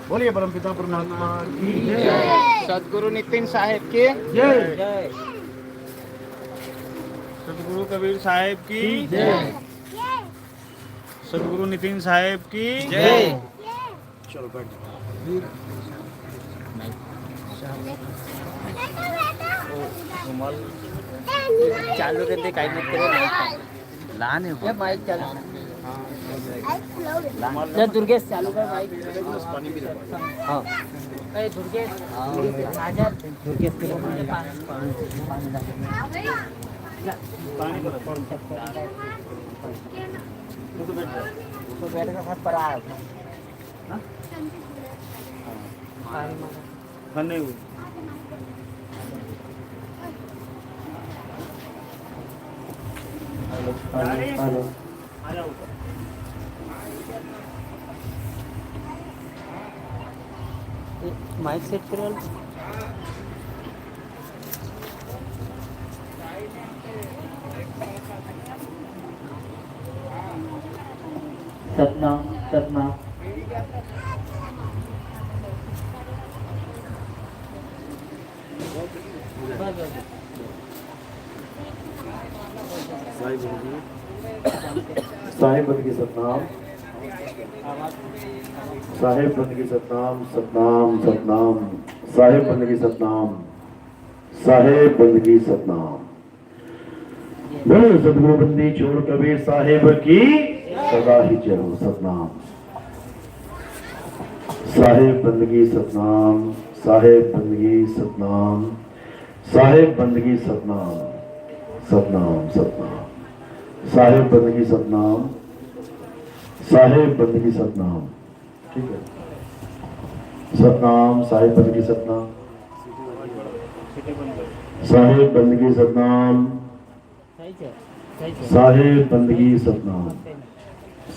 बोलिए परमपिता परमात्मा की जय। सदगुरु नितिन साहेब की जय। सदगुरु कबीर साहेब की जय। सदगुरु नितिन साहेब की जय। चलो बैठ चालू रहते काही नाही करे लहान आहे माईक चालू दुर्गेश चालू कर माईक हाँ दुर्गेश दुर्गेश तो बैठे का हाथ पर आया खाने हेलो माइक सेट करो सतनाम सतनाम साहिब बन की सतनाम, साहिब बन की सतनाम, सतनाम सतनाम, साहिब बन की सतनाम, साहिब बन की सतनाम। बोलो सदगुरु बंदी छोड़ कबीर साहिब की सदा ही जय हो। सतनाम साहिब बंदगी सतनाम, साहिब बंदगी सतनाम, साहिब बंदगी सतनाम, सतनाम सतनाम, साहिब बंदगी सतनाम, साहिब बंदगी सतनाम। ठीक है, सतनाम साहिब बंदगी सतनाम, साहिब बंदगी सतनाम, साहिब बंदगी सतनाम,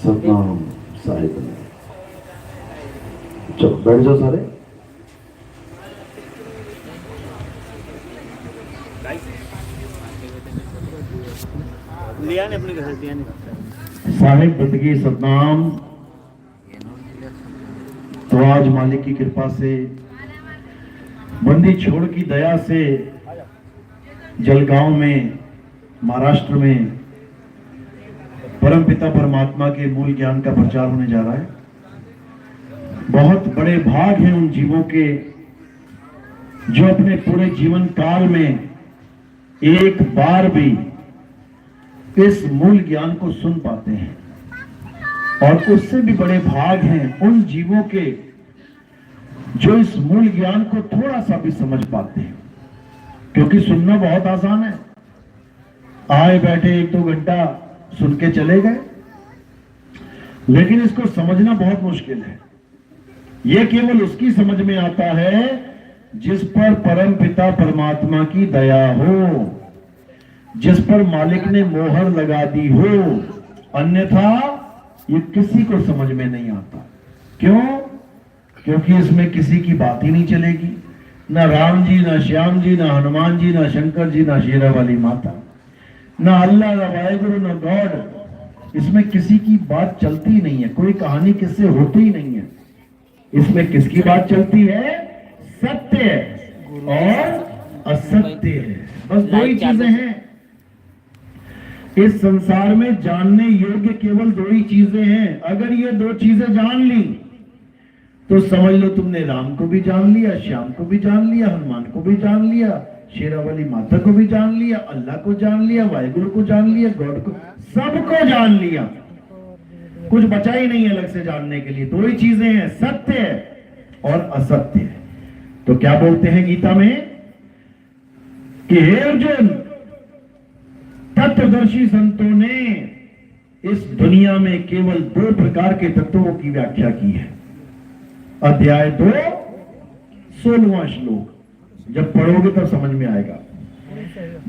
सतनाम साहिब बंदगी। चलो बैठ जाओ सारे। लिया ने अपने घर दिया ने साहिब बंदगी सतनाम। तो आज मालिक की कृपा से, बंदी छोड़ की दया से जलगांव में, महाराष्ट्र में परमपिता परमात्मा के मूल ज्ञान का प्रचार होने जा रहा है। बहुत बड़े भाग हैं उन जीवों के जो अपने पूरे जीवन काल में एक बार भी इस मूल ज्ञान को सुन पाते हैं, और उससे भी बड़े भाग हैं उन जीवों के जो इस मूल ज्ञान को थोड़ा सा भी समझ पाते हैं। क्योंकि सुनना बहुत आसान है, आए बैठे 1-2 घंटा सुन के चले गए, लेकिन इसको समझना बहुत मुश्किल है। यह केवल उसकी समझ में आता है जिस पर परम पिता परमात्मा की दया हो, जिस पर मालिक ने मोहर लगा दी हो, अन्यथा ये किसी को समझ में नहीं आता। क्यों? क्योंकि इसमें किसी की बात ही नहीं चलेगी, ना राम जी, ना श्याम जी, ना हनुमान जी, ना शंकर जी, ना शेरा वाली माता, ना अल्लाह, ना वाहेगुरु, ना गॉड। इसमें किसी की बात चलती ही नहीं है, कोई कहानी किससे होती ही नहीं है। इसमें किसकी बात चलती है? सत्य और असत्य है, बस 2 ही चीजें हैं इस संसार में। जानने योग्य केवल 2 ही चीजें हैं। अगर ये 2 चीजें जान ली तो समझ लो तुमने राम को भी जान लिया, श्याम को भी जान लिया, हनुमान को भी जान लिया, शेरा वाली माता को भी जान लिया, अल्लाह को जान लिया, वाहिगुरु को जान लिया, गॉड को, सबको जान लिया। कुछ बचा ही नहीं अलग से जानने के लिए। 2 ही चीजें हैं, सत्य और असत्य। तो क्या बोलते हैं गीता में कि हे अर्जुन, तत्वदर्शी संतों ने इस दुनिया में केवल 2 प्रकार के तत्वों की व्याख्या की है। अध्याय 2 16वां श्लोक, जब पढ़ोगे तब समझ में आएगा।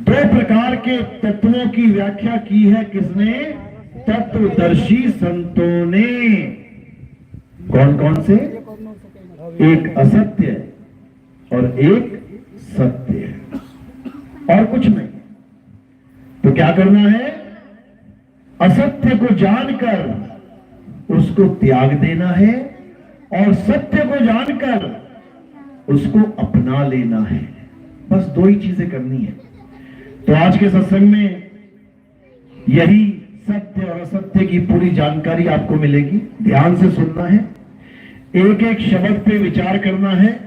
2 प्रकार के तत्वों की व्याख्या की है किसने? तत्वदर्शी संतों ने। कौन कौन से? एक असत्य और एक सत्य, और कुछ नहीं। तो क्या करना है? असत्य को जानकर उसको त्याग देना है और सत्य को जानकर उसको अपना लेना है। बस दो ही चीजें करनी है। तो आज के सत्संग में यही सत्य और असत्य की पूरी जानकारी आपको मिलेगी। ध्यान से सुनना है, एक एक शब्द पे विचार करना है,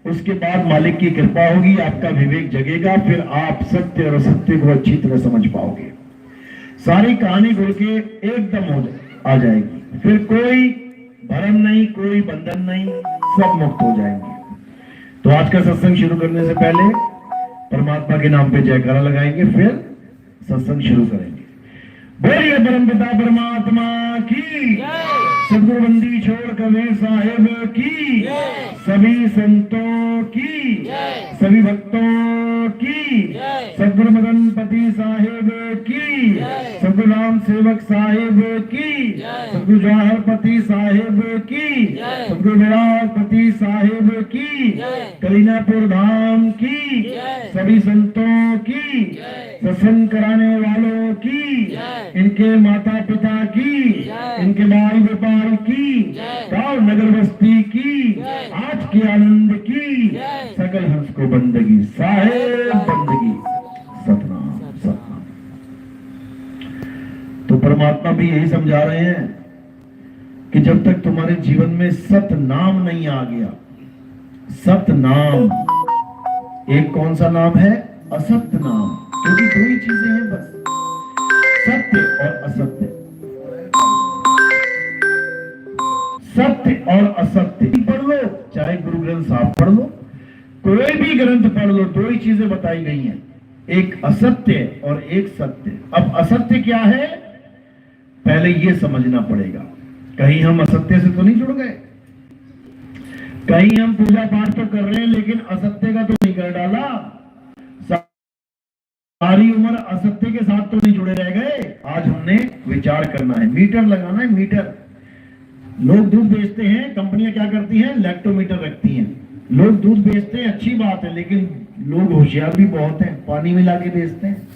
उसके बाद मालिक की कृपा होगी, आपका विवेक जगेगा, फिर आप सत्य और असत्य को अच्छी तरह समझ पाओगे। सारी कहानी घुल के एकदम आ जाएगी, फिर कोई भरम नहीं, कोई बंधन नहीं, सब मुक्त हो जाएंगे। तो आज का सत्संग शुरू करने से पहले परमात्मा के नाम पे जयकारा लगाएंगे, फिर सत्संग शुरू करेंगे। बोलिए परमपिता परमात्मा की, सदगुरु बंदी छोड़ कबीर साहिब की, सभी संतों की, सभी भक्तों की, सदगुरु मदन पति साहिब की, सदगुरु राम सेवक साहिब की, सदगुरु जवाहर पति साहिब की, सदगुरु विराट पति साहिब की, कलीनापुर धाम की, सभी संतों की, सत्संग कराने वालों की, इनके माता पिता की, इनके बाल व्यापार की, गांव नगर बस्ती की, आज के आनंद की, सकल हंस को बंदगी साहेब बंदगी, सतनाम सतनाम। तो परमात्मा भी यही समझा रहे हैं कि जब तक तुम्हारे जीवन में सतनाम नहीं आ गया, सतनाम, एक कौन सा नाम है? असत्य नाम। क्योंकि दो ही चीजें हैं बस, सत्य और असत्य। सत्य और असत्य पढ़ लो, चाहे गुरु ग्रंथ साहब पढ़ लो, कोई भी ग्रंथ पढ़ लो, दो ही चीजें बताई गई हैं, एक असत्य और एक सत्य। अब असत्य क्या है, पहले ये समझना पड़ेगा। कहीं हम असत्य से तो नहीं जुड़ गए, कहीं हम पूजा पाठ तो कर रहे हैं लेकिन असत्य का तो नहीं कर डाला, सारी उम्र असत्य के साथ तो नहीं जुड़े रह गए। आज हमने विचार करना है, मीटर लगाना है। मीटर, लोग दूध बेचते हैं, कंपनियां क्या करती हैं? लैक्टोमीटर रखती हैं। लोग दूध बेचते हैं, अच्छी बात है, लेकिन लोग होशियार भी बहुत हैं, पानी मिला के बेचते हैं।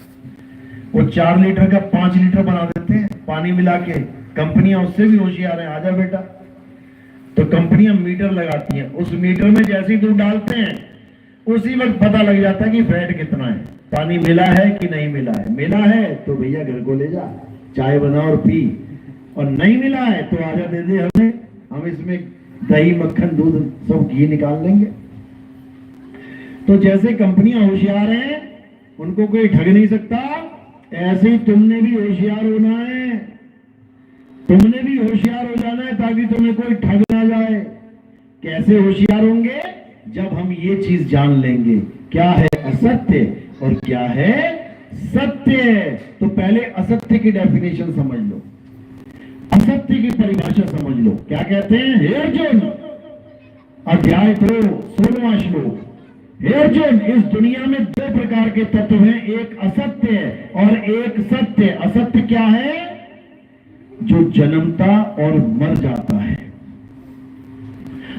वो 4 लीटर का 5 लीटर बना देते हैं पानी मिला के। कंपनियां उससे भी होशियार है, आजा बेटा। तो कंपनियां मीटर लगाती हैं, उस मीटर में जैसे ही दूध डालते हैं उसी वक्त पता लग जाता है कि फैट कितना है, पानी मिला है कि नहीं मिला है। मिला है तो भैया घर को ले जा, चाय बना और पी, और नहीं मिला है तो आजा दे दे हमें, हम इसमें दही मक्खन दूध सब घी निकाल लेंगे। तो जैसे कंपनियां होशियार हैं, उनको कोई ठग नहीं सकता, ऐसे ही तुमने भी होशियार होना है, तुमने भी होशियार हो जाना है ताकि तुम्हें कोई ठग ना जाए। कैसे होशियार होंगे? जब हम ये चीज जान लेंगे, क्या है असत्य और क्या है सत्य। तो पहले असत्य की डेफिनेशन समझ लो, असत्य की परिभाषा समझ लो। क्या कहते हैं? हे अर्जुन, अध्याय 2 16वां श्लोक। हे अर्जुन, इस दुनिया में 2 प्रकार के तत्व हैं, एक असत्य और एक सत्य। असत्य क्या है? जो जन्मता और मर जाता है,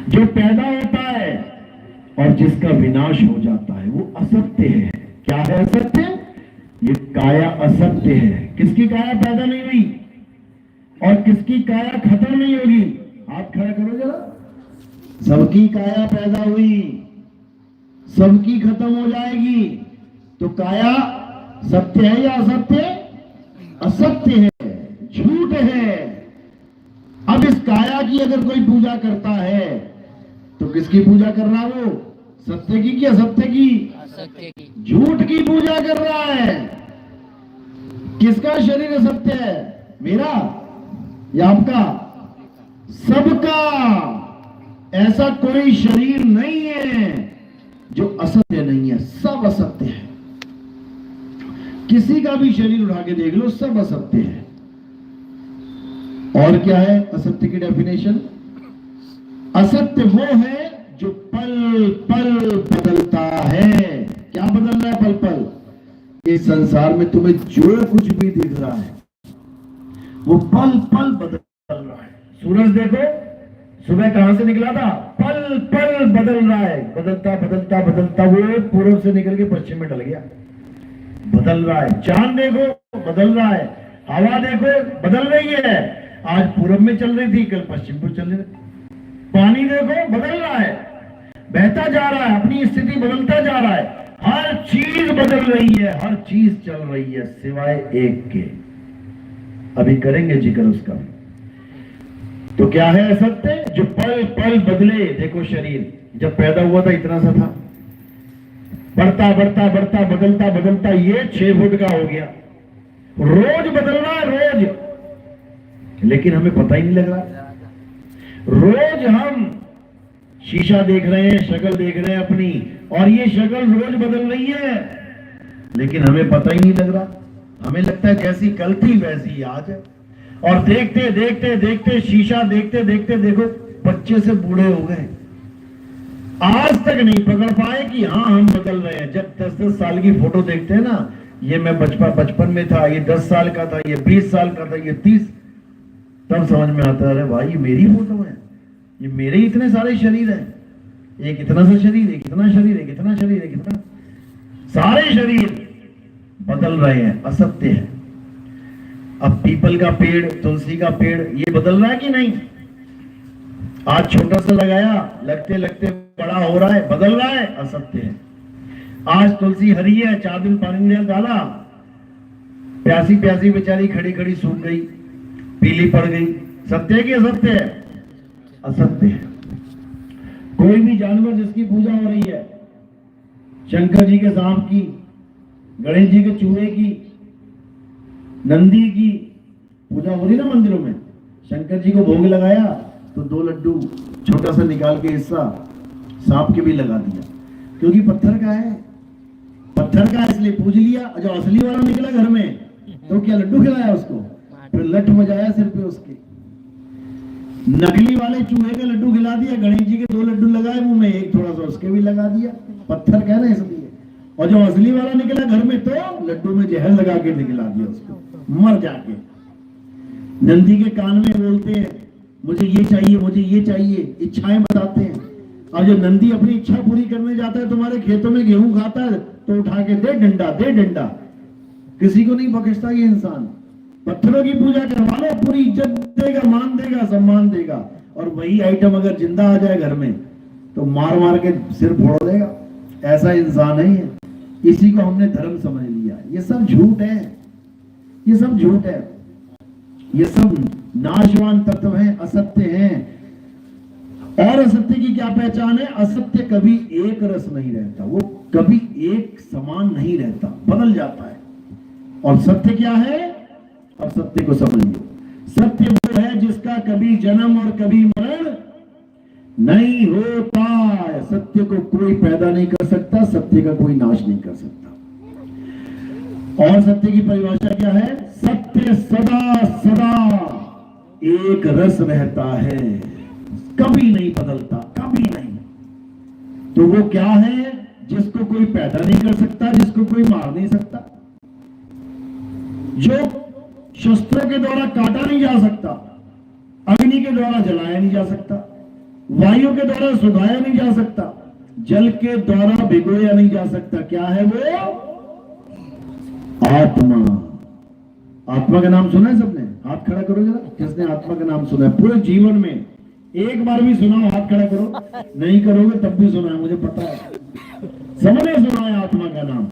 जो पैदा होता है और जिसका विनाश हो जाता है, वो असत्य है। क्या है असत्य? ये काया असत्य है। किसकी काया पैदा नहीं हुई और किसकी काया खत्म नहीं होगी? हाथ खड़ा करो जरा। सबकी काया पैदा हुई, सबकी खत्म हो जाएगी। तो काया सत्य है या असत्य? असत्य है, झूठ है। अब इस काया की अगर कोई पूजा करता है तो किसकी पूजा कर रहा है वो? सत्य की कि असत्य की? असत्य की। झूठ की पूजा कर रहा है। किसका शरीर असत्य है? मेरा या आपका? सबका। ऐसा कोई शरीर नहीं है जो असत्य नहीं है, सब असत्य है। किसी का भी शरीर उठा के देख लो, सब असत्य है। और क्या है असत्य की डेफिनेशन? असत्य वो है जो पल पल बदलता है। क्या बदल रहा है पल पल? इस संसार में तुम्हें जो कुछ भी दिख रहा है वो पल पल बदल रहा है। सूरज देखो, सुबह कहां से निकला था? पल पल बदल रहा है, बदलता बदलता बदलता वो पूर्व से निकल के पश्चिम में ढल गया, बदल रहा है। चांद देखो, बदल रहा है, हवा देखो बदल रही है, आज पूरब में चल रही थी, कल पश्चिम को चल रही है। पानी देखो बदल रहा है, बहता जा रहा है, अपनी स्थिति बदलता जा रहा है, हर चीज बदल रही है, हर चीज चल रही है सिवाय एक के। अभी करेंगे जिक्र उसका। तो क्या है असत्य? जो पल पल बदले। देखो शरीर जब पैदा हुआ था इतना सा था, बढ़ता बढ़ता बढ़ता बदलता बदलता ये 6 फुट का हो गया। रोज बदल रहा है, रोज, लेकिन हमें पता ही नहीं लग रहा। रोज हम शीशा देख रहे हैं, शक्ल देख रहे हैं अपनी, और ये शक्ल रोज बदल रही है, लेकिन हमें पता ही नहीं लग रहा। हमें लगता है जैसी कल थी वैसी आज है। और देखते देखते देखते शीशा देखते देखते देखो बच्चे से बूढ़े हो गए, आज तक नहीं पकड़ पाए कि हाँ हम बदल रहे हैं। जब 10-10 साल की फोटो देखते हैं ना, ये मैं बचपन में था, ये 10 साल का था, ये 20 साल का था, ये 30, तब समझ में आता है अरे भाई मेरी फोटो है, ये मेरे इतने सारे शरीर हैं, एक इतना सा शरीर, एक इतना शरीर, एक इतना शरीर, एक इतना, सारे शरीर बदल रहे हैं, असत्य है। अब पीपल का पेड़, तुलसी का पेड़, ये बदल रहा है कि नहीं? आज छोटा सा लगाया, लगते लगते बड़ा हो रहा है, बदल रहा है, असत्य है। आज तुलसी हरी है, 4 दिन पानी में डाला, प्यासी प्यासी बेचारी खड़ी खड़ी सूख गई, पीली पड़ गई। सत्य है कि असत्य है? असत्य है। कोई भी जानवर जिसकी पूजा हो रही है, शंकर जी के सांप की, गणेश जी के चूहे की, नंदी की पूजा हो रही ना मंदिरों में, शंकर जी को भोग लगाया तो 2 लड्डू छोटा सा निकाल के हिस्सा सांप के भी लगा दिया, क्योंकि पत्थर का है, पत्थर का इसलिए पूज लिया। जो असली वाला निकला घर में तो क्या लड्डू खिलाया उसको, फिर लठ मचाया सिर पे उसके। नकली वाले चूहे के लड्डू खिला दिया, गणेश जी के 2 लड्डू लगाए मुंह में, एक थोड़ा सा उसके भी लगा दिया, पत्थर का है ना इसलिए। और जो असली वाला निकला घर में तो लड्डू में जहर लगा के निकला दिया उसको, मर जाके। नंदी के कान में बोलते हैं मुझे ये चाहिए, मुझे ये चाहिए, इच्छाएं बताते हैं। और जो नंदी अपनी इच्छा पूरी करने जाता है, तुम्हारे खेतों में गेहूं खाता है तो उठा के दे डंडा, दे डंडा। किसी को नहीं बख्शता ये इंसान। पत्थरों की पूजा करवा लो, पूरी इज्जत देगा, मान देगा, सम्मान देगा। और वही आइटम अगर जिंदा आ जाए घर में तो मार मार के सिर फोड़ देगा। ऐसा इंसान है ये। इसी को हमने धर्म समझ लिया। ये सब झूठ है, ये सब झूठ है, ये सब नाशवान तत्व हैं, असत्य हैं। और असत्य की क्या पहचान है? असत्य कभी एक रस नहीं रहता, वो कभी एक समान नहीं रहता, बदल जाता है। और सत्य क्या है? अब सत्य को समझिए। सत्य वो है जिसका कभी जन्म और कभी मरण नहीं होता है। सत्य को कोई पैदा नहीं कर सकता, सत्य का कोई नाश नहीं कर सकता। और सत्य की परिभाषा क्या है? सत्य सदा सदा एक रस रहता है, कभी नहीं बदलता, कभी नहीं। तो वो क्या है? जिसको कोई पैदा नहीं कर सकता, जिसको कोई मार नहीं सकता, जो शस्त्रों के द्वारा काटा नहीं जा सकता, अग्नि के द्वारा जलाया नहीं जा सकता, वायु के द्वारा सुखाया नहीं जा सकता, जल के द्वारा भिगोया नहीं जा सकता। क्या है वो? आत्मा। आत्मा का नाम सुना है सबने? हाथ खड़ा करो जरा, किसने आत्मा का नाम सुना है पूरे जीवन में? एक बार भी सुना हो? हाथ खड़ा करो। नहीं करोगे तब भी सुना है, मुझे पता है। सबने सुना है आत्मा का नाम।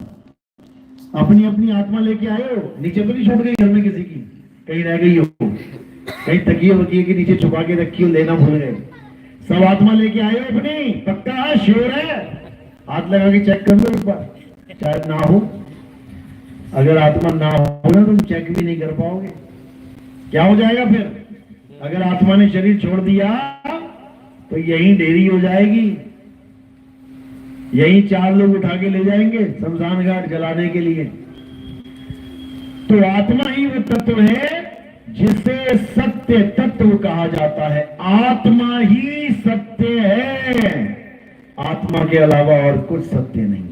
अपनी अपनी आत्मा लेके आए हो? नीचे तो नहीं छोड़ गई घर में किसी की? कहीं रह गई हो, कहीं तकिए वकिए के नीचे छुपा के रखी हो, लेना भूल गए? सब आत्मा लेके आए हो अपनी? पक्का है? श्योर है? हाथ लगा के चेक कर लो एक बार, शायद ना हो। अगर आत्मा ना हो ना, तुम चेक भी नहीं कर पाओगे। क्या हो जाएगा फिर? अगर आत्मा ने शरीर छोड़ दिया तो यही देरी हो जाएगी, यही 4 लोग उठा के ले जाएंगे शमशान घाट जलाने के लिए। तो आत्मा ही वो तत्व है जिसे सत्य तत्व कहा जाता है। आत्मा ही सत्य है, आत्मा के अलावा और कुछ सत्य नहीं है।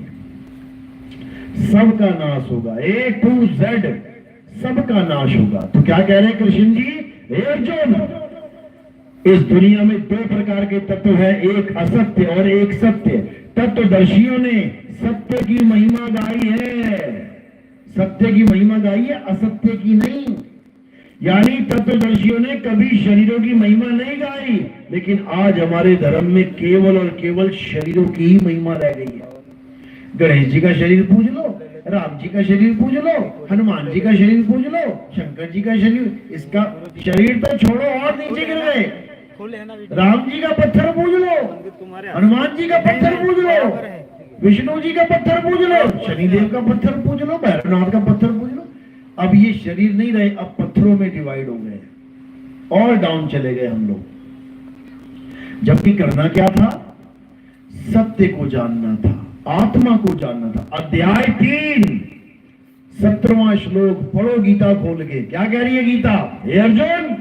सबका नाश होगा, A to Z सबका नाश होगा। तो क्या कह रहे हैं कृष्ण जी? अर्जुन, इस दुनिया में 2 प्रकार के तत्व है, एक असत्य और एक सत्य। तत्वदर्शियों ने सत्य की महिमा गाई है, सत्य की महिमा गाई है, असत्य की नहीं। यानी तत्वदर्शियों ने कभी शरीरों की महिमा नहीं गाई, लेकिन आज हमारे धर्म में केवल और केवल शरीरों की ही महिमा रह गई है। गणेश जी का शरीर पूज लो, राम जी का शरीर पूज लो, हनुमान जी का शरीर पूज लो, शंकर जी का शरीर, इसका शरीर तो छोड़ो और नीचे गिर गए। राम जी का पत्थर पूज लो, हनुमान जी का पत्थर पूज लो, विष्णु जी का पत्थर पूज लो, शनिदेव का पत्थर पूज लो, भैरवनाथ का पत्थर पूज लो। अब ये शरीर नहीं रहे, अब पत्थरों में डिवाइड हो गए और डाउन चले गए हम लोग। जबकि करना क्या था? सत्य को जानना था, आत्मा को जानना था। अध्याय 3 17वां श्लोक पढ़ो गीता खोल के। क्या कह रही है गीता? हे अर्जुन,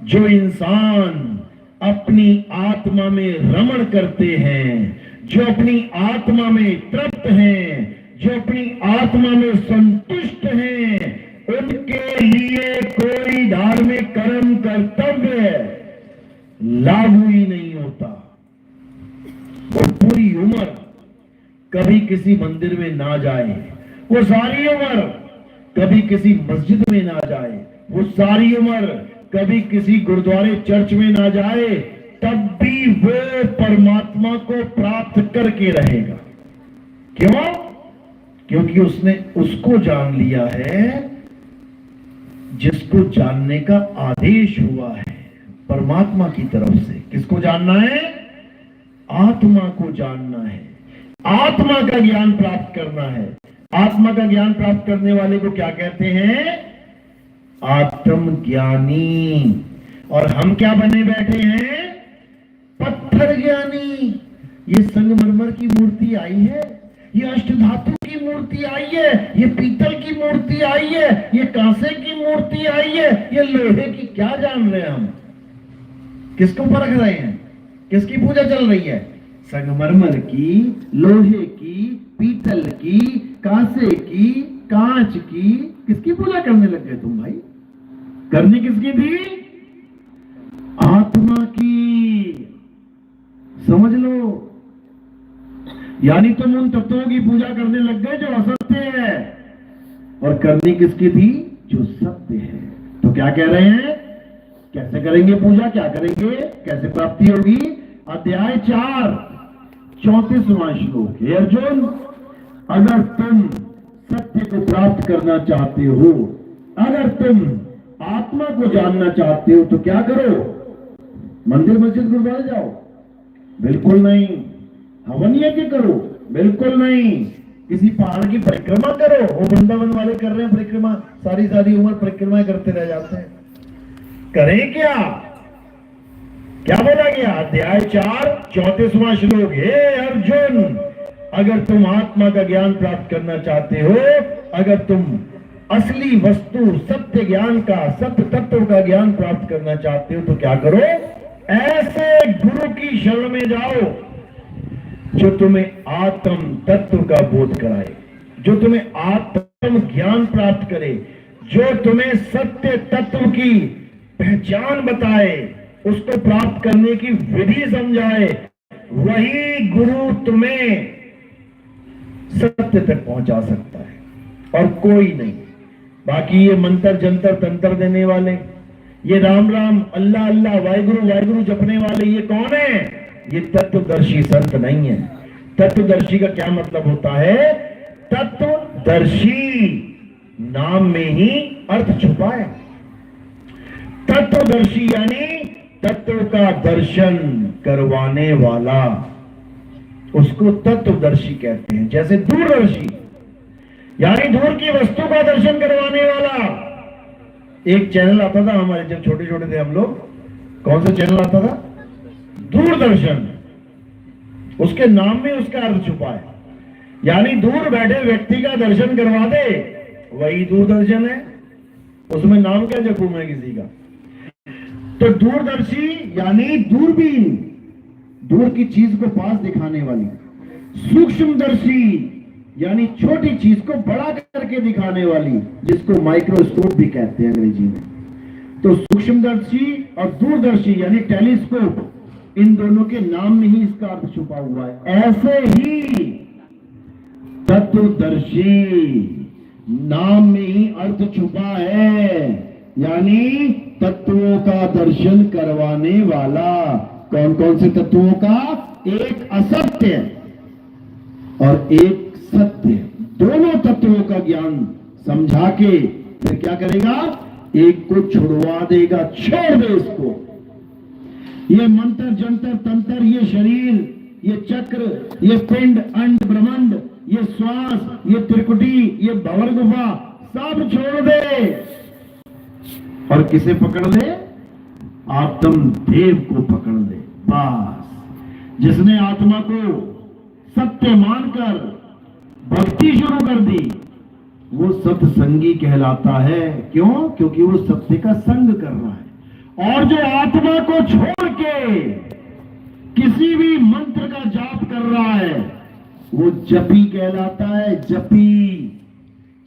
जो इंसान अपनी आत्मा में रमण करते हैं, जो अपनी आत्मा में तृप्त हैं, जो अपनी आत्मा में संतुष्ट हैं, उनके लिए कोई धार्मिक कर्म कर्तव्य लागू ही नहीं होता। वो पूरी उम्र कभी किसी मंदिर में ना जाए, वो सारी उम्र कभी किसी मस्जिद में ना जाए, वो सारी उम्र कभी किसी गुरुद्वारे चर्च में ना जाए, तब भी वो परमात्मा को प्राप्त करके रहेगा। क्यों? क्योंकि उसने उसको जान लिया है जिसको जानने का आदेश हुआ है परमात्मा की तरफ से। किसको जानना है? आत्मा को जानना है, आत्मा का ज्ञान प्राप्त करना है। आत्मा का ज्ञान प्राप्त करने वाले को क्या कहते हैं? आत्मज्ञानी। और हम क्या बने बैठे हैं? पत्थर ज्ञानी। ये संगमरमर की मूर्ति आई है, ये अष्टधातु की मूर्ति आई है, ये पीतल की मूर्ति आई है, ये कांसे की मूर्ति आई है, ये लोहे की। क्या जान रहे हैं हम? किसको परख रहे हैं? किसकी पूजा चल रही है? संगमरमर की, लोहे की, पीतल की, कांसे की, कांच की। किसकी पूजा करने लग गए तुम भाई? करनी किसकी थी? आत्मा की। समझ लो, यानी तुम उन तत्वों की पूजा करने लग गए जो असत्य है, और करनी किसकी थी? जो सत्य है। तो क्या कह रहे हैं? कैसे करेंगे पूजा? क्या करेंगे? कैसे प्राप्ति होगी? अध्याय 4 34वां श्लोक। हे अर्जुन, अगर तुम सत्य को प्राप्त करना चाहते हो, अगर तुम आत्मा को जानना चाहते हो, तो क्या करो? मंदिर मस्जिद गुरुद्वारे जाओ? बिल्कुल नहीं। हवन यज्ञ करो? बिल्कुल नहीं। किसी पहाड़ की परिक्रमा करो? वो वृंदावन वाले कर रहे हैं परिक्रमा, सारी सारी उम्र परिक्रमाएं करते रह जाते हैं। करें क्या? क्या बोला गया? अध्याय 4 34वां श्लोक। हे अर्जुन, अगर तुम आत्मा का ज्ञान प्राप्त करना चाहते हो, अगर तुम असली वस्तु सत्य ज्ञान का, सत्य तत्व का ज्ञान प्राप्त करना चाहते हो, तो क्या करो? ऐसे गुरु की शरण में जाओ जो तुम्हें आत्म तत्व का बोध कराए, जो तुम्हें आत्म ज्ञान प्राप्त करे, जो तुम्हें सत्य तत्व की पहचान बताए, उसको प्राप्त करने की विधि समझाए। वही गुरु तुम्हें सत्य तक पहुंचा सकता है और कोई नहीं। बाकी ये मंत्र जंतर तंत्र देने वाले, ये राम राम अल्लाह अल्लाह वाहिगुरु वाहिगुरु जपने वाले, ये कौन है? ये तत्वदर्शी संत नहीं है। तत्वदर्शी का क्या मतलब होता है? तत्वदर्शी नाम में ही अर्थ छुपा है। तत्वदर्शी यानी तत्व का दर्शन करवाने वाला, उसको तत्वदर्शी कहते हैं। जैसे दूरदर्शी यानी दूर की वस्तु का दर्शन करवाने वाला। एक चैनल आता था हमारे, जब छोटे छोटे थे हम लोग, कौन सा चैनल आता था? दूरदर्शन। उसके नाम में उसका अर्थ छुपा है, यानी दूर बैठे व्यक्ति का दर्शन करवा दे, वही दूरदर्शन है। उसमें नाम क्या जपू मैं किसी का? तो दूरदर्शी यानी दूरबीन, दूर की चीज को पास दिखाने वाली। सूक्ष्मदर्शी यानी छोटी चीज को बड़ा करके दिखाने वाली, जिसको माइक्रोस्कोप भी कहते हैं अंग्रेजी में। तो सूक्ष्मदर्शी और दूरदर्शी यानी टेलीस्कोप, इन दोनों के नाम में ही इसका अर्थ छुपा हुआ है। ऐसे ही तत्वदर्शी नाम में ही अर्थ छुपा है। यानी तत्वों का दर्शन करवाने वाला। कौन कौन से तत्वों का? एक असत्य और एक सत्य, दोनों तत्वों का ज्ञान समझा के फिर क्या करेगा? एक को छुड़वा देगा, छोड़ दे इसको। ये मंत्र जंतर तंत्र, ये शरीर, ये चक्र, ये पिंड अंड ब्रह्मांड, ये श्वास, ये त्रिकुटी, ये भंवर गुफा, सब छोड़ दे और किसे पकड़ ले? आत्म देव को पकड़ ले। बस जिसने आत्मा को सत्य मानकर भक्ति शुरू कर दी वो सत्संगी कहलाता है। क्यों? क्योंकि वो सत्य का संग कर रहा है। और जो आत्मा को छोड़ के किसी भी मंत्र का जाप कर रहा है वो जपी कहलाता है। जपी,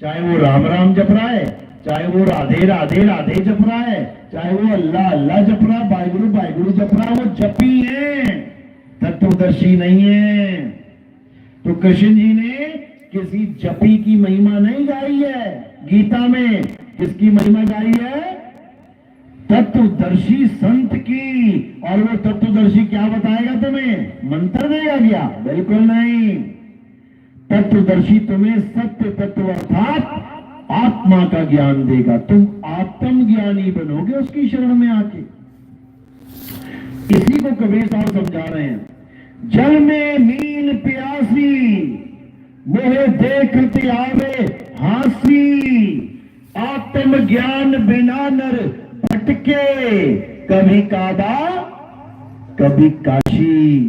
चाहे वो राम राम जप रहा है, चाहे वो राधे राधे राधे जप रहा है, चाहे वो अल्लाह अल्लाह जप रहा है, वाहिगुरु वाहिगुरु जप रहा है, वो जपी है, तत्वदर्शी नहीं है। तो कृष्ण जी ने किसी जपी की महिमा नहीं गाई है। गीता में किसकी महिमा गाई है? तत्वदर्शी संत की। और वो तत्वदर्शी क्या बताएगा तुम्हें? मंत्र देगा क्या? बिल्कुल नहीं। तत्वदर्शी तुम्हें सत्य तत्व अर्थात आत्मा का ज्ञान देगा। तुम आत्मज्ञानी बनोगे उसकी शरण में आके। इसी को कबीर साहब समझा रहे हैं। जल में मीन प्यासी, मोहे देखत आवे हासी, आत्म ज्ञान बिना नर भटके, कभी काबा कभी काशी।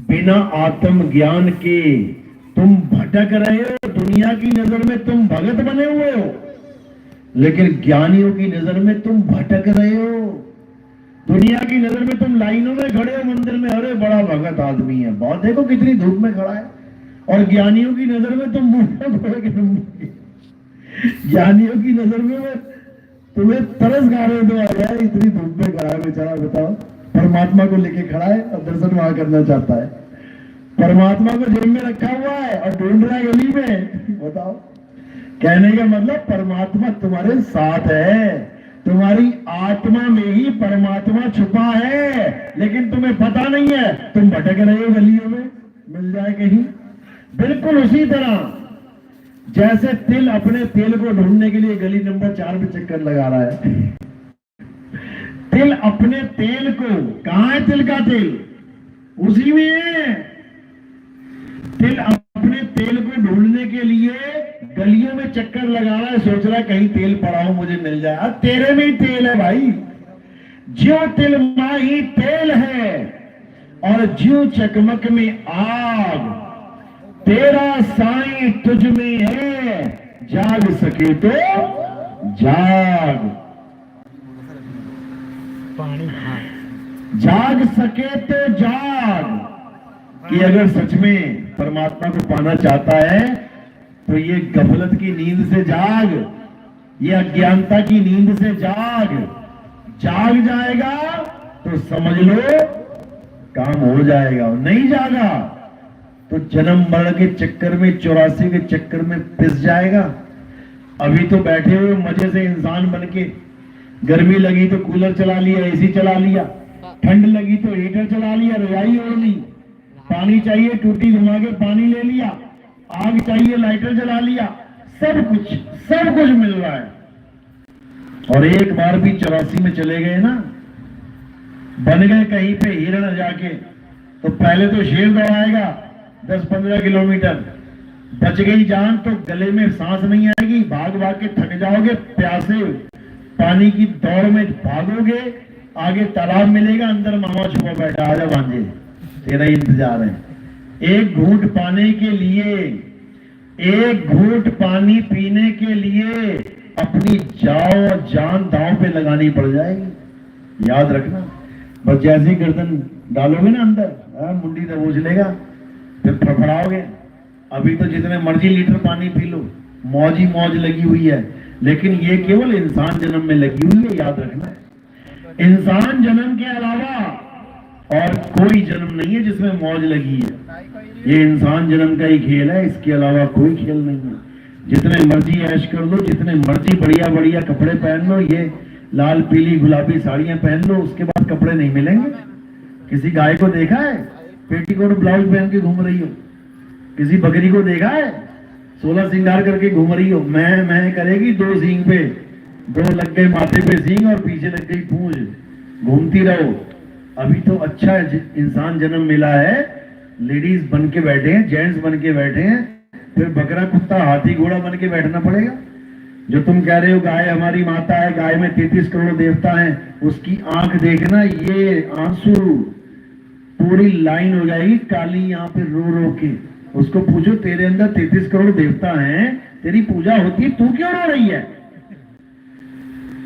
बिना आत्म ज्ञान के तुम भटक रहे हो। दुनिया की नजर में तुम भगत बने हुए हो, लेकिन ज्ञानियों की नजर में तुम भटक रहे हो। दुनिया की नजर में तुम लाइनों में खड़े हो मंदिर में, अरे बड़ा भगत आदमी है, बहुत देखो कितनी धूप में खड़ा है। और ज्ञानियों की नजर में तुम ज्ञानियों की नजर में तुम्हें तरस गाने दो आ गया, इतनी धूप में खड़ा है बेचारा। बताओ, परमात्मा को लेके खड़ा है और दर्शन वहां करना चाहता है। परमात्मा को जेब में रखा हुआ है और ढूंढ रहा है गली में। बताओ, कहने का मतलब परमात्मा तुम्हारे साथ है, तुम्हारी आत्मा में ही परमात्मा छुपा है, लेकिन तुम्हें पता नहीं है, तुम भटक रहे हो गलियों में, मिल जाए कहीं। बिल्कुल उसी तरह जैसे तिल अपने तेल को ढूंढने के लिए गली नंबर 4 पे चक्कर लगा रहा है। तिल अपने तेल को, कहां है तिल का तेल? उसी में है। तिल अपने तेल को ढूंढने के लिए गलियों में चक्कर लगा रहा है, सोच रहा है कहीं तेल पड़ा हो मुझे मिल जाए। अब तेरे में ही तेल है भाई। ज्यों तिल माही तेल है और ज्यों चकमक में आग, तेरा साईं तुझ में है, जाग सके तो जाग। जाग सके तो जाग। कि अगर सच में परमात्मा को पाना चाहता है तो ये गफलत की नींद से जाग, ये अज्ञानता की नींद से जाग। जाग जाएगा तो समझ लो काम हो जाएगा। नहीं जागा तो जन्म मरण के चक्कर में, 84 के चक्कर में पिस जाएगा। अभी तो बैठे हुए मजे से इंसान बन के, गर्मी लगी तो कूलर चला लिया, एसी चला लिया, ठंड लगी तो हीटर चला लिया, रजाई ओढ़ ली, पानी चाहिए टूटी घुमा के पानी ले लिया, आग चाहिए लाइटर जला लिया, सब कुछ मिल रहा है। और एक बार भी 84 में चले गए ना, बन गए कहीं पे हिरण जाके, तो पहले तो शेर दौड़ाएगा 10-15 किलोमीटर, बच गई जान तो गले में सांस नहीं आएगी, भाग भाग के थक जाओगे, प्यासे पानी की दौड़ में भागोगे, आगे तालाब मिलेगा, अंदर मामा छुपा बैठा, आजा भांजे तेरा इंतजार है। एक घूंट पाने के लिए, एक घूंट पानी पीने के लिए अपनी जान दांव पे लगानी पड़ जाएगी। याद रखना, बस जैसे ही गर्दन डालोगे ना अंदर, मुंडी दबोच लेगा, फिर फड़फड़ाओगे। अभी तो जितने मर्जी लीटर पानी पी लो, मौज ही मौज लगी हुई है, लेकिन ये केवल इंसान जन्म में लगी हुई है। याद रखना, इंसान जन्म के अलावा और कोई जन्म नहीं है जिसमें मौज लगी है। ये इंसान जन्म का ही खेल है, इसके अलावा कोई खेल नहीं है। जितने मर्जी ऐश कर लो, जितने मर्जी बढ़िया बढ़िया कपड़े पहन लो, ये लाल पीली गुलाबी साड़ियां पहन लो, उसके बाद कपड़े नहीं मिलेंगे। किसी गाय को देखा है पेटीकोट ब्लाउज पहन के घूम रही हो? किसी बकरी को देखा है 16 श्रृंगार करके घूम रही हो? मैं करेगी 2 सींग पे, 2 लग गए माथे पे सींग और पीछे लग गई पूंछ, घूमती रहो। अभी तो अच्छा इंसान जन्म मिला है, लेडीज बन के बैठे हैं, जेंट्स बन के बैठे हैं, फिर बकरा कुत्ता हाथी घोड़ा बन के बैठना पड़ेगा। जो तुम कह रहे हो गाय हमारी माता है, गाय में 33 करोड़ देवता हैं, उसकी आंख देखना, ये आंसू पूरी लाइन हो जाएगी काली यहाँ पे रो रो के। उसको पूछो तेरे अंदर 33 करोड़ देवता हैं, तेरी पूजा होती है, तू क्यों रो रही है?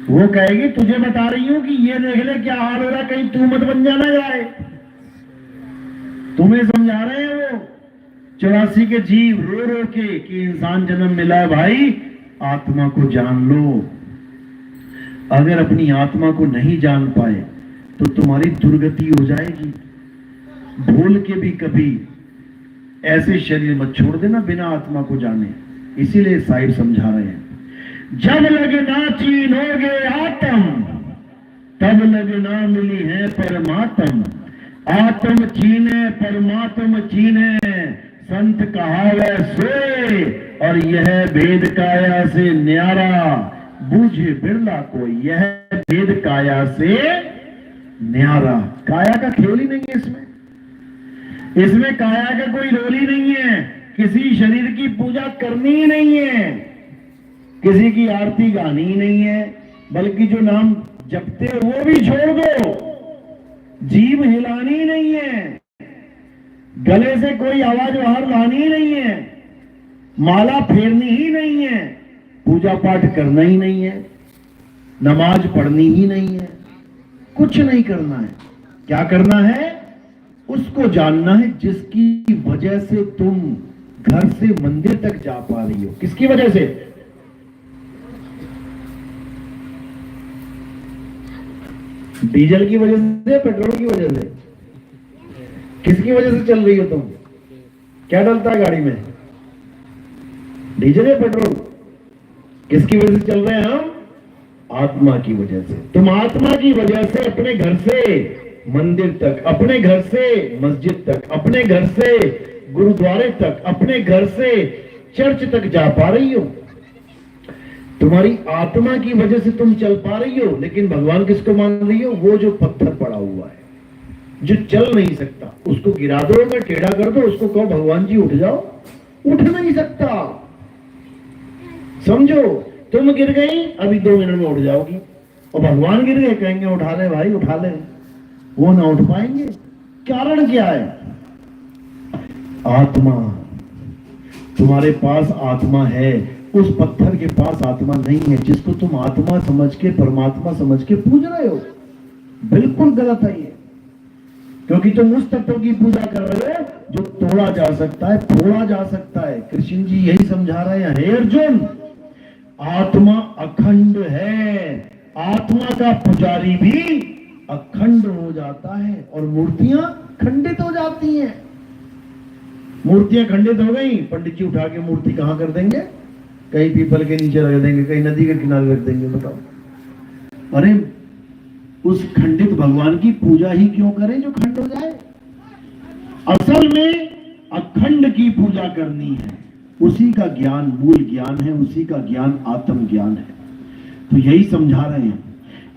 वो कहेगी तुझे बता रही हूं कि ये देख ले क्या हाल हो रहा, कहीं तू मत बन जाना जाए। तुम्हें समझा रहे हैं वो 84 के जीव रो रो के कि इंसान जन्म मिला है भाई, आत्मा को जान लो। अगर अपनी आत्मा को नहीं जान पाए तो तुम्हारी दुर्गति हो जाएगी। भूल के भी कभी ऐसे शरीर मत छोड़ देना बिना आत्मा को जाने। इसीलिए साहिब समझा रहे हैं, जब लगना चीनोगे आत्म, तब लगना मिली है परमात्म। आत्म चीने परमात्म चीने, संत कहावे सोए, और यह भेद काया से न्यारा, बूझे बिरला कोई। यह भेद काया से न्यारा, काया का खेल ही नहीं है इसमें काया का कोई रोल ही नहीं है। किसी शरीर की पूजा करनी ही नहीं है, किसी की आरती गानी ही नहीं है, बल्कि जो नाम जपते हो वो भी छोड़ दो, जीभ हिलानी ही नहीं है, गले से कोई आवाज बाहर लानी ही नहीं है, माला फेरनी ही नहीं है, पूजा पाठ करना ही नहीं है, नमाज पढ़नी ही नहीं है, कुछ नहीं करना है। क्या करना है? उसको जानना है जिसकी वजह से तुम घर से मंदिर तक जा पा रही हो। किसकी वजह से? डीजल की वजह से, पेट्रोल की वजह से? किसकी वजह से चल रही हो तुम? क्या डलता है गाड़ी में, डीजल या पेट्रोल? किसकी वजह से चल रहे हैं हम? आत्मा की वजह से। तुम आत्मा की वजह से अपने घर से मंदिर तक, अपने घर से मस्जिद तक, अपने घर से गुरुद्वारे तक, अपने घर से चर्च तक जा पा रही हो। तुम्हारी आत्मा की वजह से तुम चल पा रही हो। लेकिन भगवान किसको मान रही हो? वो जो पत्थर पड़ा हुआ है, जो चल नहीं सकता, उसको गिरा दो, मैं टेढ़ा कर दो, उसको कहो भगवान जी उठ जाओ, उठ नहीं सकता। समझो, तुम गिर गई, अभी 2 मिनट में उठ जाओगी, और भगवान गिर गए, कहेंगे उठा ले भाई उठा ले, वो ना उठ पाएंगे। कारण क्या है? आत्मा। तुम्हारे पास आत्मा है, उस पत्थर के पास आत्मा नहीं है, जिसको तुम आत्मा समझ के, परमात्मा समझ के पूज रहे हो। बिल्कुल गलत है ये, क्योंकि तुम उस तत्व की पूजा कर रहे हो जो तोड़ा जा सकता है, फोड़ा जा सकता है। कृष्ण जी यही समझा रहे हैं, हे अर्जुन, आत्मा अखंड है, आत्मा का पुजारी भी अखंड हो जाता है, और मूर्तियां खंडित हो जाती हैं। मूर्तियां खंडित हो गई, पंडित जी उठा के मूर्ति कहां कर देंगे? कहीं पीपल के नीचे रख देंगे, कहीं नदी के किनारे रख देंगे। बताओ, अरे उस खंडित भगवान की पूजा ही क्यों करें जो खंड हो जाए? असल में अखंड की पूजा करनी है, उसी का ज्ञान मूल ज्ञान है, उसी का ज्ञान आत्म ज्ञान है। तो यही समझा रहे हैं,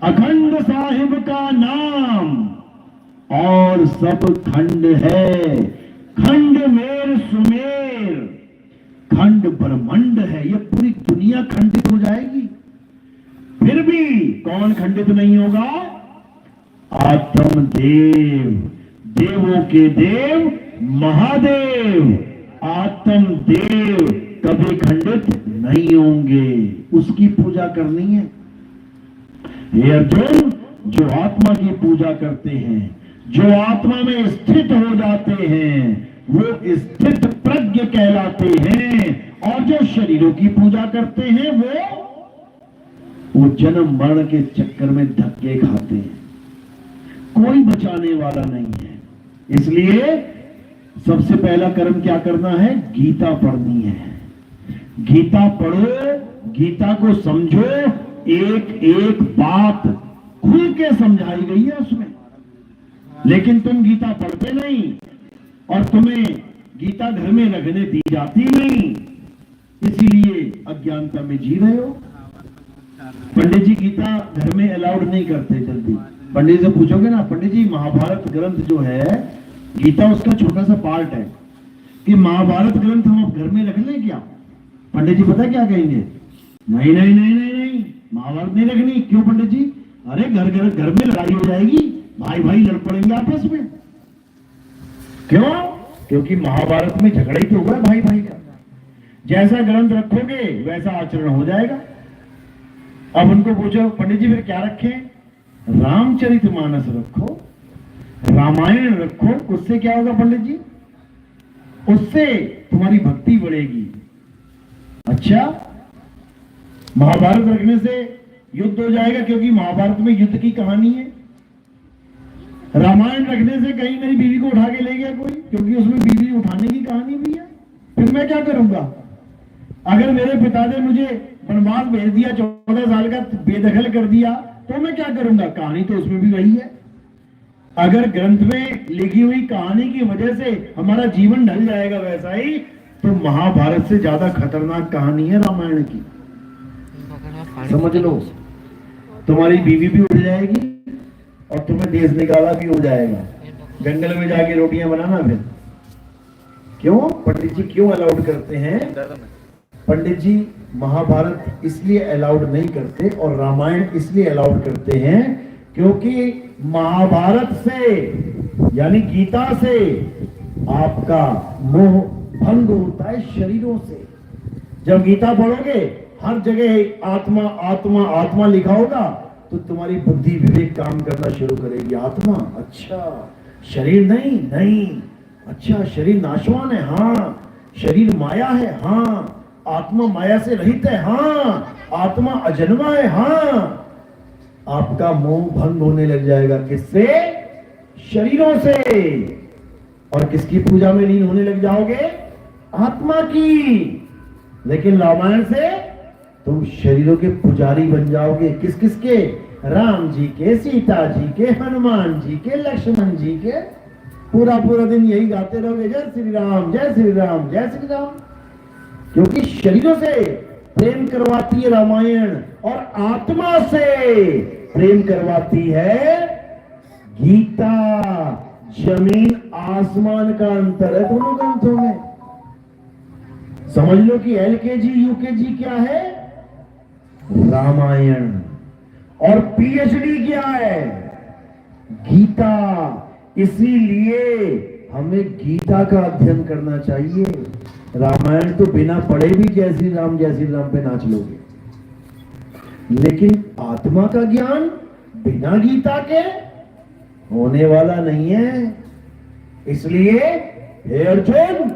अखंड साहिब का नाम और सब खंड है, खंड मेर सुमेर, खंड ब्रह्मांड है। ये पूरी दुनिया खंडित हो जाएगी, फिर भी कौन खंडित नहीं होगा? आत्म देव, देवों के देव महादेव, आत्म देव कभी खंडित नहीं होंगे, उसकी पूजा करनी है। ये अर्जुन, जो आत्मा की पूजा करते हैं, जो आत्मा में स्थित हो जाते हैं, वो स्थित प्रज्ञ कहलाते हैं। और जो शरीरों की पूजा करते हैं, वो जन्म मरण के चक्कर में धक्के खाते हैं, कोई बचाने वाला नहीं है। इसलिए सबसे पहला कर्म क्या करना है? गीता पढ़नी है। गीता पढ़ो, गीता को समझो, एक एक बात खुल के समझाई गई है उसमें। लेकिन तुम गीता पढ़ते नहीं और तुम्हें गीता घर में रखने दी जाती नहीं, इसीलिए अज्ञानता में जी रहे हो। पंडित जी गीता घर में अलाउड नहीं करते जल्दी। पंडित से पूछोगे ना, पंडित जी महाभारत ग्रंथ जो है, गीता उसका छोटा सा पार्ट है, कि महाभारत ग्रंथ हम अब घर में रख लें क्या? पंडित जी पता क्या कहेंगे? नहीं नहीं नहीं नहीं नहीं, महाभारत नहीं रखनी। क्यों पंडित जी? अरे घर में लड़ाई हो जाएगी, भाई भाई लड़ पड़ेंगे आपस में। क्यों? क्योंकि महाभारत में झगड़ा ही तो हुआ है भाई भाई का। जैसा ग्रंथ रखोगे वैसा आचरण हो जाएगा। अब उनको पूछो पंडित जी फिर क्या रखें? रामचरितमानस रखो, रामायण रखो। उससे क्या होगा पंडित जी? उससे तुम्हारी भक्ति बढ़ेगी। अच्छा, महाभारत रखने से युद्ध हो जाएगा क्योंकि महाभारत में युद्ध की कहानी है। रामायण रखने से कहीं मेरी बीवी को उठा के ले गया कोई, क्योंकि उसमें बीवी उठाने की कहानी भी है। फिर मैं क्या करूंगा? अगर मेरे पिता ने मुझे वनवास भेज दिया, 14 साल का बेदखल कर दिया, तो मैं क्या करूंगा? कहानी तो उसमें भी वही है। अगर ग्रंथ में लिखी हुई कहानी की वजह से हमारा जीवन ढल जाएगा वैसा ही, तो महाभारत से ज्यादा खतरनाक कहानी है रामायण की। समझ लो, तुम्हारी बीवी भी उठ जाएगी और तुम्हें देश निकाला भी हो जाएगा। जंगल में जाके रोटियां बनाना फिर। क्यों पंडित जी क्यों अलाउड करते हैं? पंडित जी महाभारत इसलिए अलाउड नहीं करते और रामायण इसलिए अलाउड करते हैं क्योंकि महाभारत से यानी गीता से आपका मोह भंग होता है शरीरों से। जब गीता पढ़ोगे हर जगह आत्मा आत्मा आत्मा लिखा होगा, तो तुम्हारी बुद्धि विवेक काम करना शुरू करेगी। आत्मा, अच्छा शरीर नहीं, नहीं, अच्छा शरीर नाशवान है, हाँ शरीर माया है, हाँ आत्मा माया से रहित है, हाँ आत्मा अजन्मा है, हाँ। आपका मोह भंग होने लग जाएगा। किससे? शरीरों से। और किसकी पूजा में लीन होने लग जाओगे? आत्मा की। लेकिन रामायण से तुम शरीरों के पुजारी बन जाओगे। किस किस के? राम जी के, सीता जी के, हनुमान जी के, लक्ष्मण जी के। पूरा पूरा दिन यही गाते रहोगे, जय श्री राम जय श्री राम जय श्री राम। क्योंकि शरीरों से प्रेम करवाती है रामायण और आत्मा से प्रेम करवाती है गीता। जमीन आसमान का अंतर है दोनों ग्रंथों में। समझ लो कि LKG UKG क्या है? रामायण। और PhD क्या है? गीता। इसीलिए हमें गीता का अध्ययन करना चाहिए। रामायण तो बिना पढ़े भी जय श्री राम पे नाच लोगे, लेकिन आत्मा का ज्ञान बिना गीता के होने वाला नहीं है। इसलिए हे अर्जुन,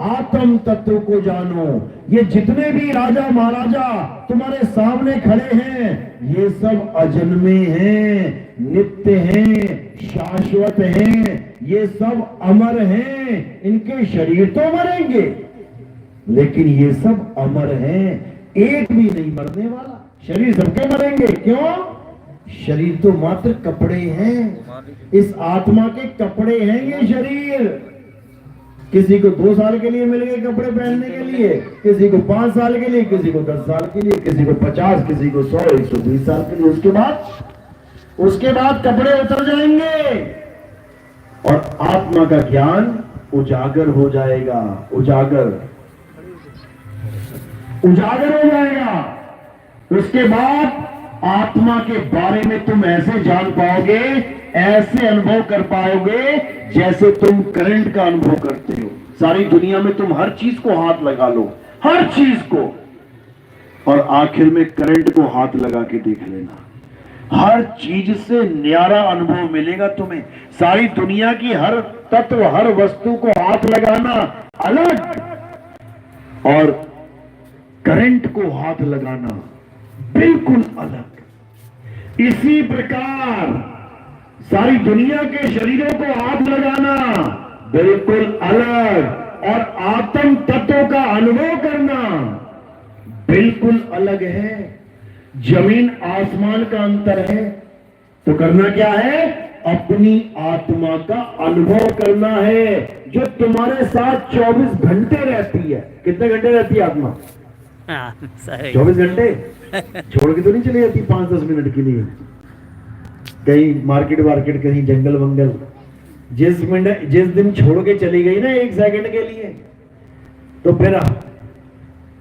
आत्म तत्व को जानो। ये जितने भी राजा महाराजा तुम्हारे सामने खड़े हैं, ये सब अजन्मे हैं, नित्य हैं, शाश्वत हैं, ये सब अमर हैं। इनके शरीर तो मरेंगे, लेकिन ये सब अमर हैं, एक भी नहीं मरने वाला। शरीर सबके मरेंगे। क्यों? शरीर तो मात्र कपड़े हैं। इस आत्मा के कपड़े हैं ये शरीर। किसी को 2 साल के लिए मिल गए कपड़े पहनने के लिए, किसी को 5 साल के लिए, किसी को 10 साल के लिए, किसी को 50, किसी को 100, 120 साल के लिए। उसके बाद कपड़े उतर जाएंगे और आत्मा का ज्ञान उजागर हो जाएगा। उजागर हो जाएगा। उसके बाद आत्मा के बारे में तुम ऐसे जान पाओगे, ऐसे अनुभव कर पाओगे जैसे तुम करंट का अनुभव करते हो। सारी दुनिया में तुम हर चीज को हाथ लगा लो, हर चीज को, और आखिर में करंट को हाथ लगा के देख लेना। हर चीज से न्यारा अनुभव मिलेगा तुम्हें। सारी दुनिया की हर तत्व, हर वस्तु को हाथ लगाना अलग, और करंट को हाथ लगाना बिल्कुल अलग। इसी प्रकार सारी दुनिया के शरीरों को हाथ लगाना बिल्कुल अलग, और आत्म तत्व का अनुभव करना बिल्कुल अलग है, जमीन आसमान का अंतर है। तो करना क्या है? अपनी आत्मा का अनुभव करना है, जो तुम्हारे साथ 24 घंटे रहती है। कितने घंटे रहती है आत्मा? हाँ, सही 24 घंटे। छोड़ के तो नहीं चली जाती 5-10 मिनट के लिए कहीं मार्केट वार्केट, कहीं जंगल वंगल। जिस दिन छोड़ के चली गई ना 1 सेकंड के लिए, तो फिर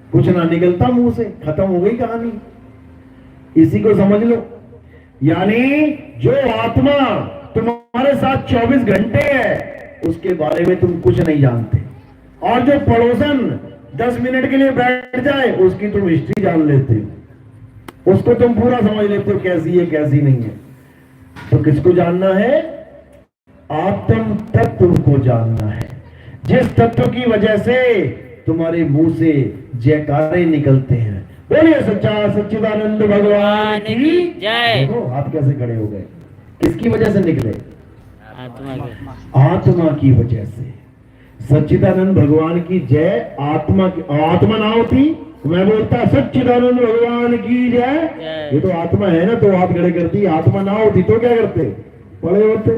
कुछ ना निकलता मुंह से, खत्म हो गई कहानी। इसी को समझ लो। यानी जो आत्मा तुम्हारे साथ 24 घंटे है, उसके बारे में तुम कुछ नहीं जानते। और जो पड़ोसन 10 मिनट के लिए बैठ जाए, उसकी तुम हिस्ट्री जान लेते हो, उसको तुम पूरा समझ लेते हो, कैसी है कैसी नहीं है। तो किसको जानना है? आत्म तत्व को जानना है, जिस तत्व की वजह से तुम्हारे मुंह से जयकारे निकलते हैं। बोलिए सच्चा सच्चिदानंद भगवान की जय। देखो हाथ कैसे खड़े हो गए, किसकी वजह से निकले? आत्मा के। आत्मा की वजह से। सच्चिदानंद भगवान की जय। आत्मा की, आत्मा ना होती मैं बोलता सच्चिदानंद भगवान की जय। ये तो आत्मा है ना, तो हाथ खड़े करती। आत्मा ना होती तो क्या करते? पड़े होते।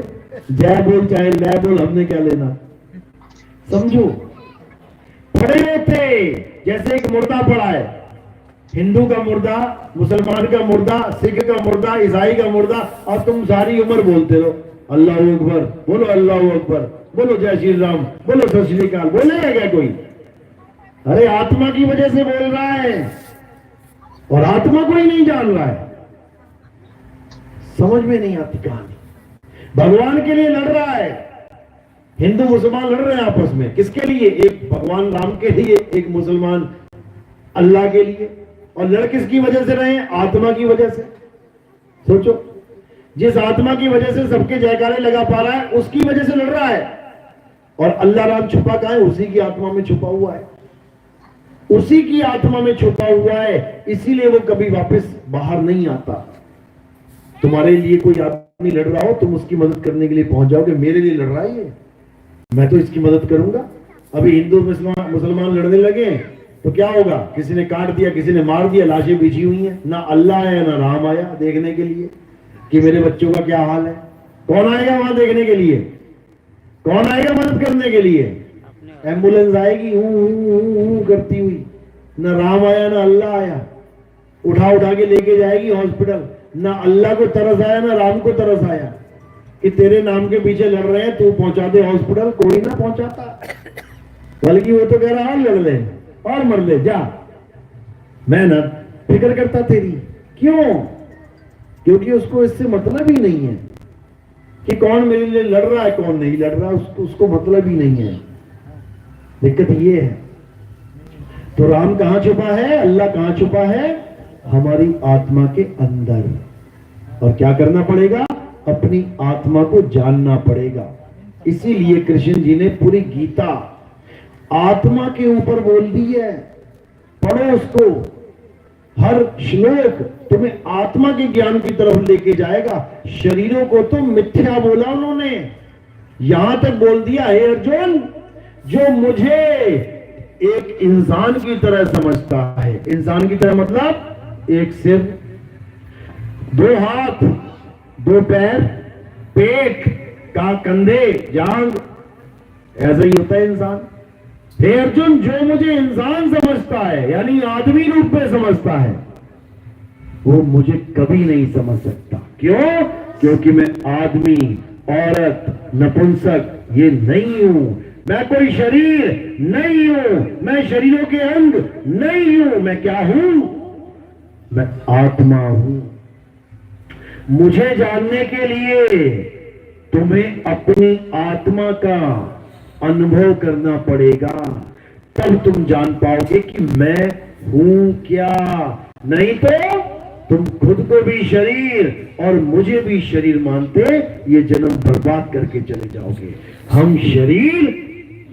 जय बोल चाहे लय बोल, हमने क्या लेना? समझो, पड़े होते। जैसे एक मुर्दा पड़ा है, हिंदू का मुर्दा, मुसलमान का मुर्दा, सिख का मुर्दा, ईसाई का मुर्दा, और तुम सारी उम्र बोलते रहो अल्लाह अकबर, बोलो अल्लाह अकबर, बोलो जय श्री राम, बोलो सत श्री अकाल। बोलेगा क्या कोई? अरे आत्मा की वजह से बोल रहा है, और आत्मा को ही नहीं जान रहा है। समझ में नहीं आती कहानी। भगवान के लिए लड़ रहा है, हिंदू मुसलमान लड़ रहे हैं आपस में। किसके लिए? एक भगवान राम के लिए, एक मुसलमान अल्लाह के लिए। और लड़ किसकी वजह से रहे हैं? आत्मा की वजह से। सोचो, जिस आत्मा की वजह से सबके जयकारे लगा पा रहा है, उसकी वजह से लड़ रहा है। और अल्लाह राम छुपा कहां है? उसी की आत्मा में छुपा हुआ है, उसी की आत्मा में छुपा हुआ है। इसीलिए वो कभी वापस बाहर नहीं आता। तुम्हारे लिए कोई आदमी लड़ रहा हो, तुम उसकी मदद करने के लिए पहुंच जाओगे, मेरे लिए लड़ रहा है ये, मैं तो इसकी मदद करूंगा। अभी हिंदू मुसलमान लड़ने लगे तो क्या होगा? किसी ने काट दिया, किसी ने मार दिया, लाशें बिछी हुई हैं। ना अल्लाह आया ना राम आया देखने के लिए कि मेरे बच्चों का क्या हाल है। कौन आएगा वहां देखने के लिए? कौन आएगा मदद करने के लिए? एम्बुलेंस आएगी करती हुई। ना राम आया ना अल्लाह आया, उठा के लेके जाएगी हॉस्पिटल। ना अल्लाह को तरस आया ना राम को तरस आया कि तेरे नाम के पीछे लड़ रहे हैं, तू पहुंचा दे हॉस्पिटल। कोई ना पहुंचाता, बल्कि वो तो कह रहा है लड़ ले और मर ले जा। मैं ना फिक्र करता तेरी। क्यों? क्योंकि उसको इससे मतलब ही नहीं है कि कौन मेरे लिए लड़ रहा है कौन नहीं लड़ रहा, उसको मतलब ही नहीं है। दिक्कत ये है। तो राम कहां छुपा है? अल्लाह कहां छुपा है? हमारी आत्मा के अंदर। और क्या करना पड़ेगा? अपनी आत्मा को जानना पड़ेगा। इसीलिए कृष्ण जी ने पूरी गीता आत्मा के ऊपर बोल दी है। पढ़ो उसको, हर श्लोक तुम्हें आत्मा के ज्ञान की तरफ लेके जाएगा। शरीरों को तो मिथ्या बोला उन्होंने, यहां तक बोल दिया, हे अर्जुन, जो मुझे एक इंसान की तरह समझता है, इंसान की तरह मतलब एक सिर, 2 हाथ, 2 पैर, पेट का, कंधे, जांग, ऐसा ही होता है इंसान। हे अर्जुन, जो मुझे इंसान समझता है, यानी आदमी रूप में समझता है, वो मुझे कभी नहीं समझ सकता। क्यों? क्योंकि मैं आदमी, औरत, नपुंसक ये नहीं हूं। मैं कोई शरीर नहीं हूं, मैं शरीरों के अंग नहीं हूं। मैं क्या हूं? मैं आत्मा हूं। मुझे जानने के लिए तुम्हें अपनी आत्मा का अनुभव करना पड़ेगा, तब तुम जान पाओगे कि मैं हूं क्या। नहीं तो तुम खुद को भी शरीर और मुझे भी शरीर मानते ये जन्म बर्बाद करके चले जाओगे। हम शरीर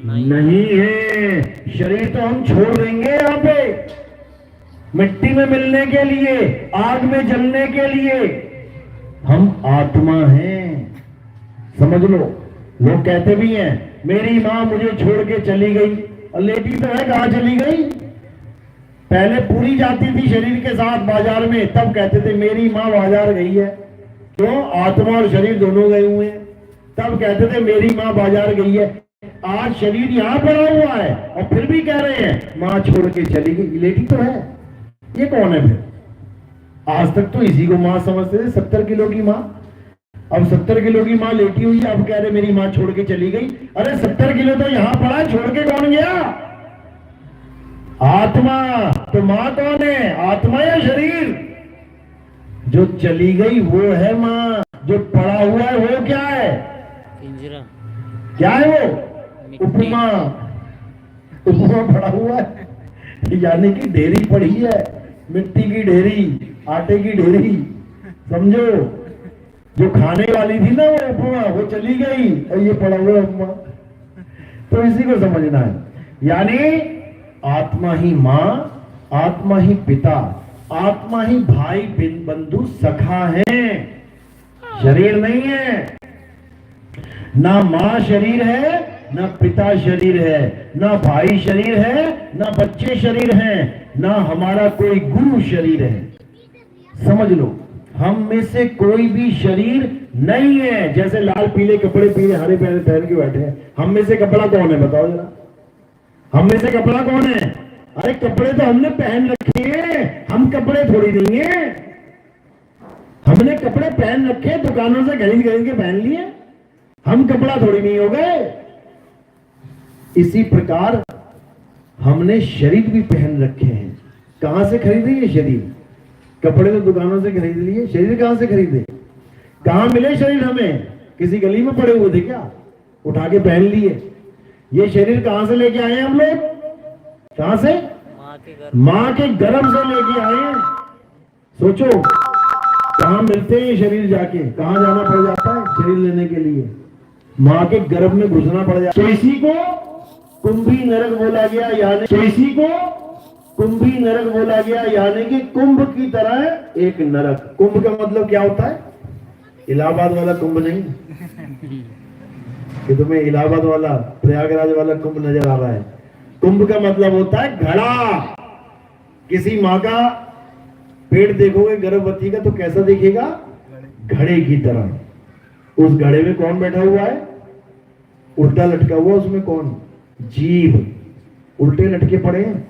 नहीं है, शरीर तो हम छोड़ देंगे यहाँ पे मिट्टी में मिलने के लिए, आग में जलने के लिए। हम आत्मा हैं, समझ लो। लोग कहते भी हैं मेरी मां मुझे छोड़ के चली गई, और लेटी तो है, कहां चली गई? पहले पूरी जाती थी शरीर के साथ बाजार में, तब कहते थे मेरी माँ बाजार गई है। क्यों? आत्मा और शरीर दोनों गए हुए हैं, तब कहते थे मेरी माँ बाजार गई है। आज शरीर यहाँ पड़ा हुआ है और फिर भी कह रहे हैं माँ छोड़ के चली गई। लेटी तो है, ये कौन है फिर? आज तक तो इसी को माँ समझते थे, 70 किलो की माँ। अब 70 किलो की माँ लेटी हुई है, अब कह रहे मेरी माँ छोड़ के चली गई। अरे 70 किलो तो यहाँ पड़ा, छोड़ के कौन गया? आत्मा। तो माँ कौन है, आत्मा या शरीर? जो चली गई वो है माँ, जो पड़ा हुआ है वो क्या है? पिंजरा। क्या है वो? उपमा। उपमा पड़ा हुआ है, यानी कि ढेरी पड़ी है, मिट्टी की ढेरी, आटे की ढेरी, समझो। जो खाने वाली थी ना वो उपमा, वो चली गई और ये पड़ा हुआ उपमा। तो इसी को समझना है, यानी आत्मा ही माँ, आत्मा ही पिता, आत्मा ही भाई बंधु सखा है, शरीर नहीं है। ना माँ शरीर है, ना पिता शरीर है, ना भाई शरीर है, ना बच्चे शरीर हैं, ना हमारा कोई गुरु शरीर है। समझ लो, हम में से कोई भी शरीर नहीं है। जैसे लाल पीले कपड़े, पीले हरे पहन के बैठे हैं, हम में से कपड़ा कौन है बताओ जरा? हम में से कपड़ा कौन है? अरे कपड़े तो हमने पहन रखे हैं, हम कपड़े थोड़ी नहीं है। हमने कपड़े पहन रखे, दुकानों से खरीद खरीद के पहन लिए, हम कपड़ा थोड़ी नहीं हो गए। इसी प्रकार हमने शरीर भी पहन रखे हैं। कहां से खरीदे ये शरीर? कपड़े तो दुकानों से खरीद लिए, शरीर कहां से खरीदे? कहां मिले शरीर हमें? किसी गली में पड़े हुए थे क्या? उठा के पहन लिए। ये शरीर कहां से लेके आए हम लोग? कहां से? माँ के गर्भ से लेके आए हैं। सोचो कहां मिलते हैं ये शरीर, जाके कहां जाना पड़ जाता है शरीर लेने के लिए? माँ के गर्भ में घुसना पड़ जाता है। तो इसी को कुंभी नरक बोला गया, यानी तो इसी को कुंभी नरक बोला गया, यानी कि कुंभ की तरह एक नरक। कुंभ का मतलब क्या होता है? इलाहाबाद वाला कुंभ नहीं कि तुम्हें इलाहाबाद वाला, प्रयागराज वाला कुंभ नजर आ रहा है। कुंभ का मतलब होता है घड़ा। किसी माँ का पेट देखोगे गर्भवती का तो कैसा दिखेगा? घड़े की तरह। उस घड़े में कौन बैठा हुआ है? उल्टा लटका हुआ, उसमें कौन? जीव उल्टे लटके पड़े हैं।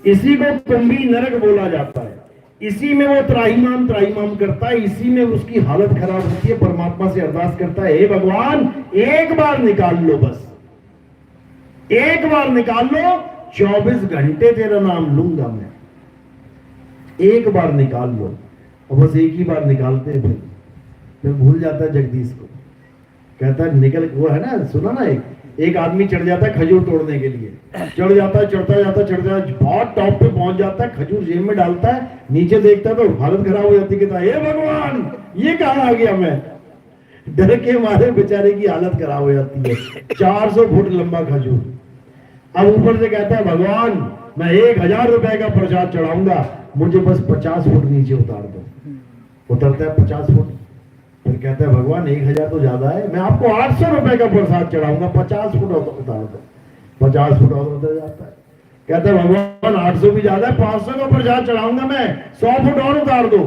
इसी को कुंभी नरक बोला जाता है। इसी में वो त्राहिमाम त्राहिमाम करता है, इसी में उसकी हालत खराब होती है। परमात्मा से अरदास करता है, हे भगवान एक बार निकाल लो, बस एक बार निकाल लो, 24 घंटे तेरा नाम लूंगा मैं, एक बार निकाल लो। और बस एक ही बार निकालते हैं, फिर भूल जाता है जगदीश को। कहता है निकल, वो है ना, सुना ना, एक आदमी चढ़ जाता है खजूर तोड़ने के लिए, चढ़ जाता है, चढ़ता जाता है, बहुत टॉप पे पहुंच जाता है, खजूर जेब में डालता है, नीचे देखता है तो हालत खराब हो जाती है। कहता है हे भगवान ये कहां आ गया मैं? डर के मारे बेचारे की हालत खराब हो जाती है। 400 फुट लंबा खजूर। अब ऊपर से कहता है भगवान मैं 1000 रुपए का प्रसाद चढ़ाऊंगा, मुझे बस 50 फुट नीचे उतार दो। उतरता है 50 फुट, फिर कहता है भगवान 1000 तो ज्यादा है, मैं आपको 800 रुपए का प्रसाद चढ़ाऊंगा, 50 फुट उतार दो। 50 फुट और उतर जाता है। कहता है भगवान 800 भी ज्यादा है, 500 का प्रसाद चढ़ाऊंगा मैं, 100 फुट और उतार दो।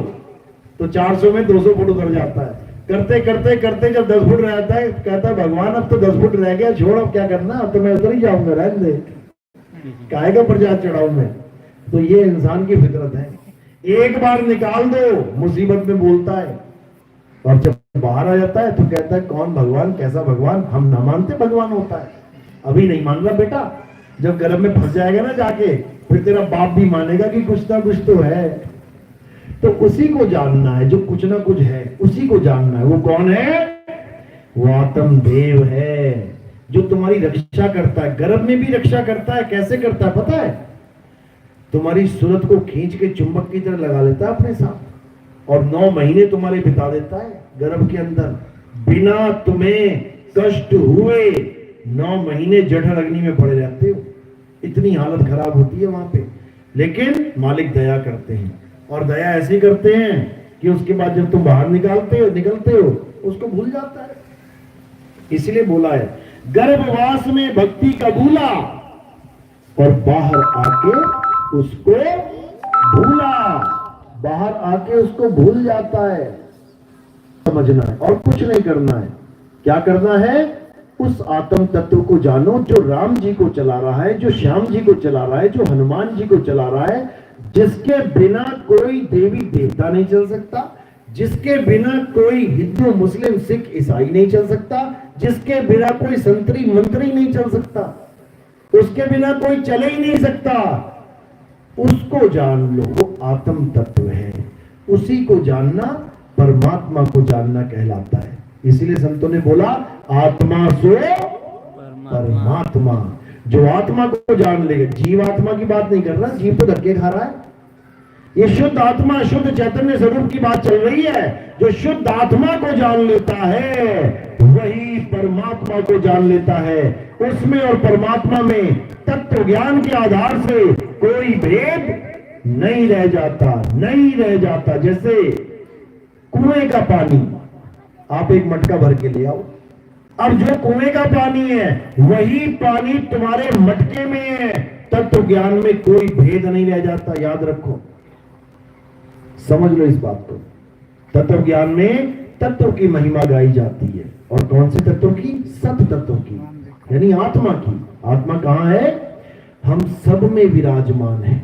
तो 400 में 200 फुट उतर जाता है। करते करते करते जब 10 फुट रहता है, कहता है भगवान अब तो 10 फुट रह गया, छोड़ अब क्या करना, अब तो मैं उतर ही जाऊंगा, रहने दे, काहे का प्रसाद चढ़ाऊं मैं। तो ये इंसान की फितरत है, एक बार निकाल दो मुसीबत में बोलता है, और जब बाहर आ जाता है तो कहता है कौन भगवान, कैसा भगवान, हम ना मानते भगवान होता है। अभी नहीं मान रहा बेटा, जब गर्भ में फंस जाएगा ना जाके, फिर तेरा बाप भी मानेगा कि कुछ ना कुछ तो है। तो उसी को जानना है, जो कुछ ना कुछ है उसी को जानना है। वो कौन है? वो आत्म देव है, जो तुम्हारी रक्षा करता है, गर्भ में भी रक्षा करता है। कैसे करता है पता है? तुम्हारी सूरत को खींच के चुंबक की तरह लगा लेता है अपने साथ, और 9 महीने तुम्हारे बिता देता है गर्भ के अंदर, बिना तुम्हें कष्ट हुए 9 महीने जठर अग्नि में पड़े रहते हो। इतनी हालत खराब होती है वहां पे, लेकिन मालिक दया करते हैं, और दया ऐसी करते हैं कि उसके बाद जब तुम बाहर निकलते हो उसको भूल जाता है। इसलिए बोला है गर्भवास में भक्ति कबूला, और बाहर आके उसको भूला, बाहर आके उसको भूल जाता है। समझना है और कुछ नहीं करना है। क्या करना है? उस आत्म तत्व को जानो जो राम जी को चला रहा है, जो श्याम जी को चला रहा है, जो हनुमान जी को चला रहा है, जिसके बिना कोई देवी देवता नहीं चल सकता, जिसके बिना कोई हिंदू मुस्लिम सिख ईसाई नहीं चल सकता, जिसके बिना कोई संतरी मंत्री नहीं चल सकता, उसके बिना कोई चले ही नहीं सकता। उसको जान लो, वो आत्म तत्व है। उसी को जानना परमात्मा को जानना कहलाता है। इसीलिए संतों ने बोला आत्मा सो परमात्मा। जो आत्मा को जान लेगा, जीव आत्मा की बात नहीं कर रहा, जीव तो धक्के खा रहा है। ये शुद्ध आत्मा, शुद्ध चैतन्य स्वरूप की बात चल रही है। जो शुद्ध आत्मा को जान लेता है वही परमात्मा को जान लेता है। उसमें और परमात्मा में तत्व ज्ञान के आधार से कोई भेद नहीं रह जाता, नहीं रह जाता। जैसे कुएं का पानी आप एक मटका भर के ले आओ, अब जो कुएं का पानी है वही पानी तुम्हारे मटके में है। तत्व ज्ञान में कोई भेद नहीं रह जाता, याद रखो, समझ लो इस बात को। तत्व ज्ञान में तत्व की महिमा गाई जाती है। और कौन से तत्व की? सत तत्व की, यानी आत्मा की। आत्मा कहां है? हम सब में विराजमान है।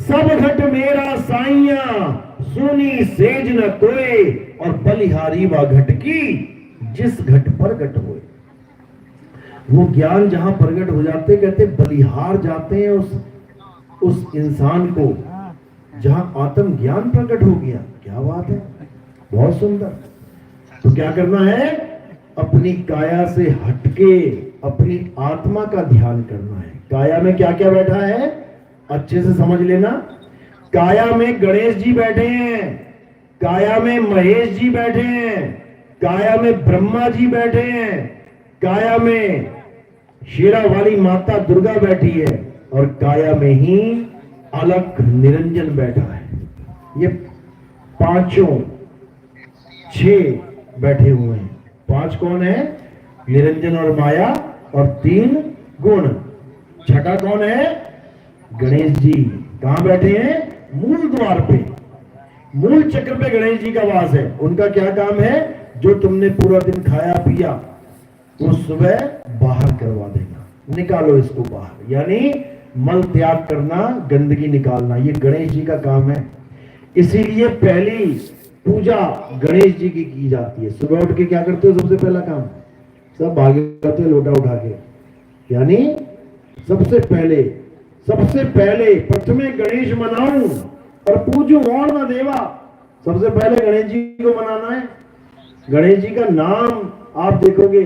सब घट मेरा साइया, सुनी सेज न कोई, और बलिहारी व घट की जिस घट पर घट होए। वो ज्ञान जहां प्रकट हो जाते, कहते बलिहार जाते हैं उस इंसान को जहां आत्म ज्ञान प्रकट हो गया। क्या बात है, बहुत सुंदर। तो क्या करना है? अपनी काया से हटके अपनी आत्मा का ध्यान करना है। काया में क्या क्या बैठा है अच्छे से समझ लेना। काया में गणेश जी बैठे हैं, काया में महेश जी बैठे हैं, काया में ब्रह्मा जी बैठे हैं, काया में शेरा वाली माता दुर्गा बैठी है, और काया में ही अलख निरंजन बैठा है। ये पांचों 6 बैठे हुए हैं। 5 कौन है? निरंजन और माया, और 3 गुण। छठा कौन है? गणेश जी। कहां बैठे हैं? मूल द्वार पे, मूल चक्र पे गणेश जी का वास है। उनका क्या काम है? जो तुमने पूरा दिन खाया पिया वो सुबह बाहर करवा देना, निकालो इसको बाहर, यानी मल त्याग करना, गंदगी निकालना, ये गणेश जी का काम है। इसीलिए पहली पूजा गणेश जी की जाती है। सुबह उठ के क्या करते हो? सबसे पहला काम, सब भागे जाते हैं लोटा उठा के, यानी सबसे पहले प्रथमे गणेश मनाऊं और पूजू और न देवा। सबसे पहले गणेश जी को मनाना है। गणेश जी का नाम आप देखोगे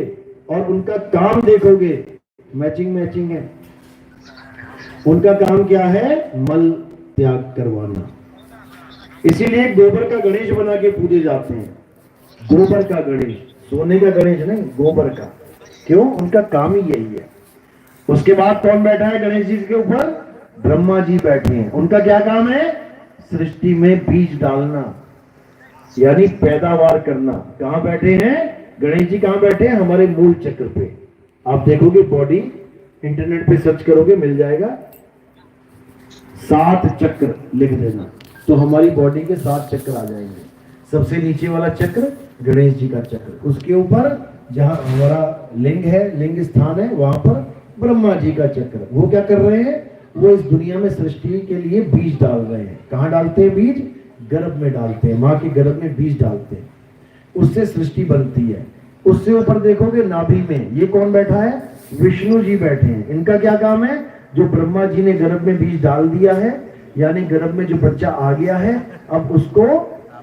और उनका काम देखोगे, मैचिंग है। उनका काम क्या है? मल त्याग करवाना। इसीलिए गोबर का गणेश बना के पूजे जाते हैं। गोबर का गणेश, सोने का गणेश नहीं, गोबर का। क्यों? उनका काम ही यही है। उसके बाद कौन बैठा है गणेश जी के ऊपर? ब्रह्मा जी बैठे हैं। उनका क्या काम है? सृष्टि में बीज डालना, यानी पैदावार करना। कहां बैठे हैं गणेश जी? कहां बैठे हैं? हमारे मूल चक्र पे। आप देखोगे बॉडी, इंटरनेट पे सर्च करोगे मिल जाएगा, 7 चक्र लिख देना तो हमारी बॉडी के 7 चक्र आ जाएंगे। सबसे नीचे वाला चक्र गणेश जी का चक्र, उसके ऊपर जहां हमारा लिंग है, लिंग स्थान है, वहां पर ब्रह्मा जी का चक्र। वो क्या कर रहे हैं? वो इस दुनिया में सृष्टि के लिए बीज डाल रहे हैं। कहां डालते हैं बीज? गर्भ में डालते हैं, मां के गर्भ में बीज डालते हैं, उससे सृष्टि बनती है। उससे ऊपर देखोगे नाभि में ये कौन बैठा है? विष्णु जी बैठे हैं। इनका क्या काम है? जो ब्रह्मा जी ने गर्भ में बीज डाल दिया है, यानी गर्भ में जो बच्चा आ गया है, अब उसको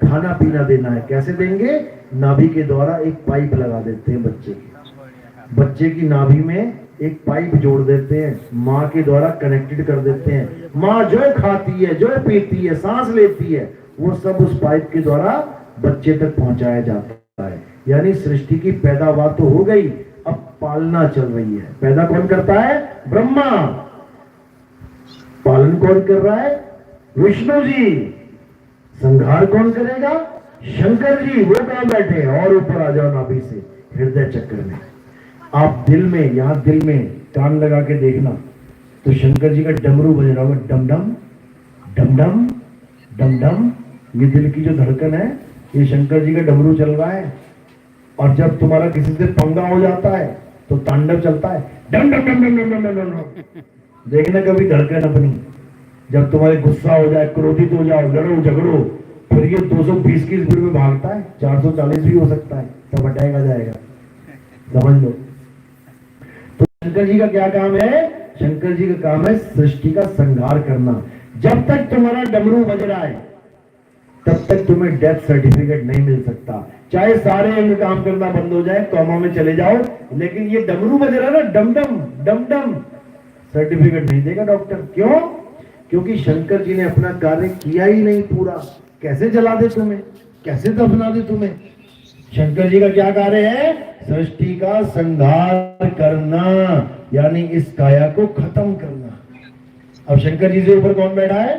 खाना पीना देना है। कैसे देंगे? नाभि के द्वारा एक पाइप लगा देते हैं बच्चे की नाभि में एक पाइप जोड़ देते हैं, माँ के द्वारा कनेक्टेड कर देते हैं। माँ जो खाती है, जो पीती है, सांस लेती है, वो सब उस पाइप के द्वारा बच्चे तक पहुंचाया जाता है। यानी सृष्टि की पैदावार तो हो गई, अब पालना चल रही है। पैदा कौन करता है? ब्रह्मा। पालन कौन कर रहा है? विष्णु जी। संहार कौन करेगा? शंकर जी। वो कहां बैठे? और ऊपर आ जाओ नाभि से, हृदय चक्र में। आप दिल में, यहां दिल में कान लगा के देखना तो तो शंकर जी का डमरू बज रहा होगा, डम डम डम डम डम डम। ये दिल की जो धड़कन है, ये शंकर जी का डमरू चल रहा है। और जब तुम्हारा किसी से पंगा हो जाता है तो तांडव चलता है, डम डम डम डम डम डम डम डम। देखना कभी धड़कन अपनी, जब तुम्हारे गुस्सा हो जाए, क्रोधित हो जाओ, लड़ो झगड़ो, फिर ये 220 की स्पीड में भागता है, 440 भी हो सकता है, तब अटैक आ जाएगा, समझ लो। तो शंकर जी का क्या काम है? शंकर जी का काम है सृष्टि का संहार करना। जब तक तुम्हारा डमरू बज रहा है तब तक तुम्हें डेथ सर्टिफिकेट नहीं मिल सकता। चाहे सारे अंग काम करना बंद हो जाए, कोमा में चले जाओ, लेकिन ये डमरू बज रहा है ना, डम डम डम डम, सर्टिफिकेट नहीं देगा डॉक्टर। क्यों? क्योंकि शंकर जी ने अपना कार्य किया ही नहीं पूरा। कैसे जला दे तुम्हें, कैसे दफना दे तुम्हें? शंकर जी का क्या कार्य है? सृष्टि का संहार करना, यानी इस काया को खत्म करना। अब शंकर जी से ऊपर कौन बैठा है?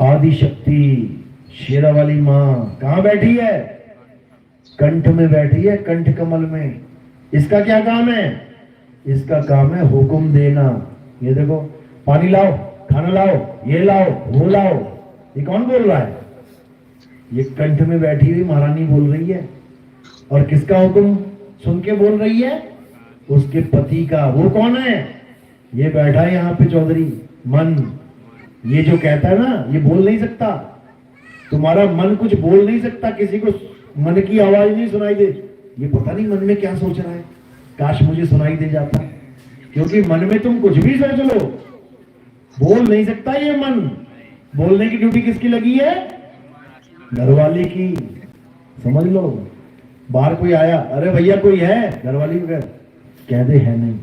आदि शक्ति, शेरा वाली माँ कहां बैठी है? कंठ में बैठी है, कंठ कमल में। इसका क्या काम है? इसका काम है हुक्म देना। ये देखो, पानी लाओ, खाना लाओ, ये लाओ, वो लाओ। ये कौन बोल रहा है? ये कंठ में बैठी हुई महारानी बोल रही है। और किसका हुक्म सुन के बोल रही है? उसके पति का। वो कौन है? ये बैठा है यहाँ पे चौधरी, मन। ये जो कहता है ना, ये बोल नहीं सकता। तुम्हारा मन कुछ बोल नहीं सकता, किसी को मन की आवाज नहीं सुनाई दे। ये पता नहीं मन में क्या सोच रहा है, काश मुझे सुनाई दे जाता। क्योंकि मन में तुम कुछ भी सोच लो, बोल नहीं सकता ये मन। बोलने की ड्यूटी किसकी लगी है? घरवाली की। समझ लो, बाहर कोई आया, अरे भैया कोई है? घरवाली को कह दे है नहीं।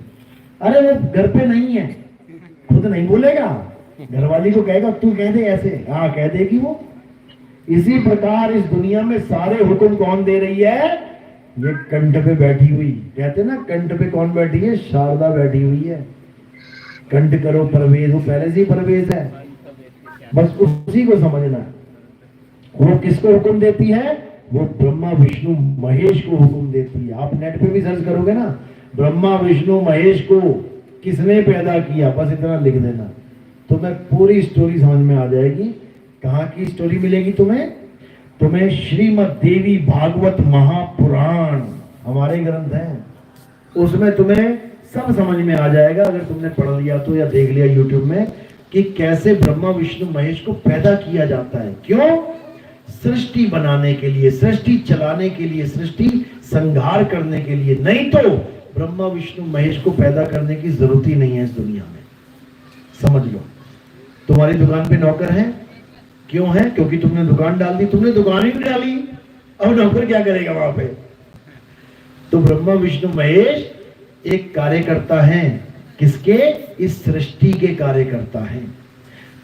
अरे वो घर पे नहीं है, खुद नहीं बोलेगा, घरवाली को कहेगा तू कह दे ऐसे, हाँ कह देगी वो। इसी प्रकार इस दुनिया में सारे हुक्म कौन दे रही है? ये कंठ पे बैठी हुई। कहते ना, कंठ पे कौन बैठी है? शारदा बैठी हुई है। कंठ करो परवेज, वो पहले से ही परवेज है, बस उसी को समझना। वो किसको हुक्म देती है? वो ब्रह्मा विष्णु महेश को हुक्म देती है। आप नेट पे भी सर्च करोगे ना, ब्रह्मा विष्णु महेश को किसने पैदा किया, बस इतना लिख देना, तुम्हें पूरी स्टोरी समझ में आ जाएगी। कहाँ की स्टोरी मिलेगी तुम्हें? तुम्हें श्रीमद् देवी भागवत महापुराण, हमारे ग्रंथ हैं, उसमें तुम्हें सब समझ में आ जाएगा अगर तुमने पढ़ लिया तो, या देख लिया यूट्यूब में, कि कैसे ब्रह्मा विष्णु महेश को पैदा किया जाता है। क्यों? सृष्टि बनाने के लिए, सृष्टि चलाने के लिए, सृष्टि संहार करने के लिए। नहीं तो ब्रह्मा विष्णु महेश को पैदा करने की जरूरत ही नहीं है इस दुनिया में। समझ लो, तुम्हारी दुकान पे नौकर है, क्यों है? क्योंकि तुमने दुकान डाल दी। तुमने दुकान ही नहीं डाली, अब नौकर क्या करेगा वहां पे? तो ब्रह्मा विष्णु महेश एक कार्यकर्ता है। किसके? इस सृष्टि के कार्यकर्ता हैं।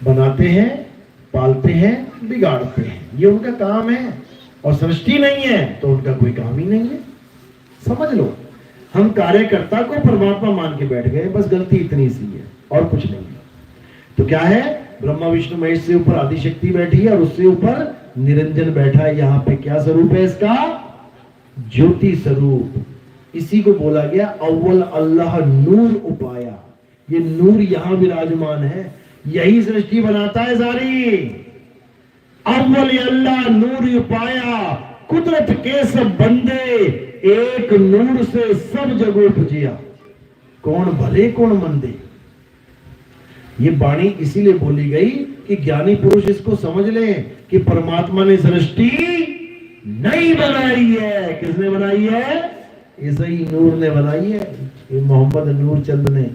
बनाते हैं, पालते हैं, बिगाड़ते हैं, ये उनका काम है। और सृष्टि नहीं है तो उनका कोई काम ही नहीं है। समझ लो, हम कार्यकर्ता को परमात्मा मान के बैठ गए, बस गलती इतनी सी है और कुछ नहीं है। तो क्या है? ब्रह्मा विष्णु महेश से ऊपर आदिशक्ति बैठी है और उससे ऊपर निरंजन बैठा है। यहाँ पे क्या स्वरूप है इसका? ज्योति स्वरूप। इसी को बोला गया अव्वल अल्लाह नूर उपाया। ये नूर यहाँ विराजमान है, यही सृष्टि बनाता है सारी। अव्वल अल्लाह नूर उपाया, कुदरत के सब बंदे, एक नूर से सब जग उपजिया, कौन भले कौन मंदे। ये वाणी इसीलिए बोली गई कि ज्ञानी पुरुष इसको समझ लें कि परमात्मा ने सृष्टि नहीं बनाई है। किसने बनाई है? ऐसा ही नूर ने बनाई है, ये मोहम्मद नूर चंद ने।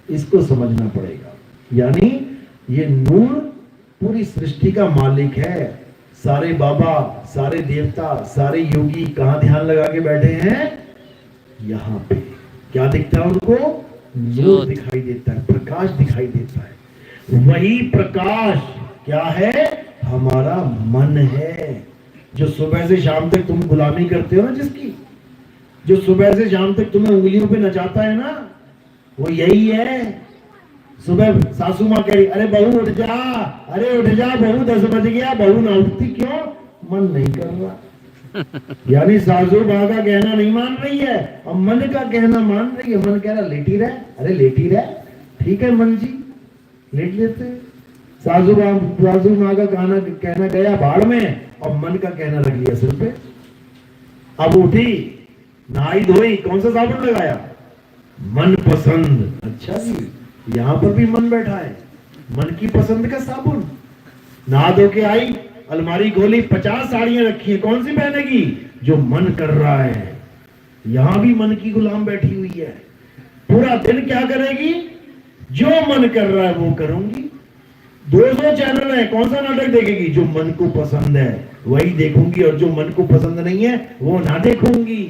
इसको समझना पड़ेगा। यानी ये नूर पूरी सृष्टि का मालिक है। सारे बाबा, सारे देवता, सारे योगी कहां ध्यान लगा के बैठे हैं? यहाँ पे। क्या दिखता है उनको? नूर दिखाई देता है, प्रकाश दिखाई देता है। वही प्रकाश क्या है? हमारा मन है, जो सुबह से शाम तक तुम गुलामी करते हो ना, जिसकी, जो सुबह से शाम तक तुम्हें उंगलियों पे नचाता है ना, वो यही है। सुबह सासू माँ कह रही, अरे बहू उठ जा, अरे उठ जा बहू, 10 बज गया। बहू ना उठती, क्यों? मन नहीं कर रहा। यानी सासू माँ का कहना नहीं मान रही है और मन का कहना मान रही है। मन कह रहा लेटी रह, अरे लेटी रह, ठीक है मन जी, लेट लेते हैं। सासू माँ का कहना गया भाड़ में और मन का कहना रख लिया सिर पे। अब उठी, नहाई धोई, कौन सा साबुन लगाया? मन पसंद। अच्छा जी, यहां पर भी मन बैठा है, मन की पसंद का साबुन। नहा धो के आई, अलमारी खोली, 50 साड़ियां रखी है, कौन सी पहनेगी? जो मन कर रहा है। यहां भी मन की गुलाम बैठी हुई है। पूरा दिन क्या करेगी? जो मन कर रहा है वो करूंगी। 200 चैनल है, कौन सा नाटक देखेगी? जो मन को पसंद है वही देखूंगी, और जो मन को पसंद नहीं है वो ना देखूंगी।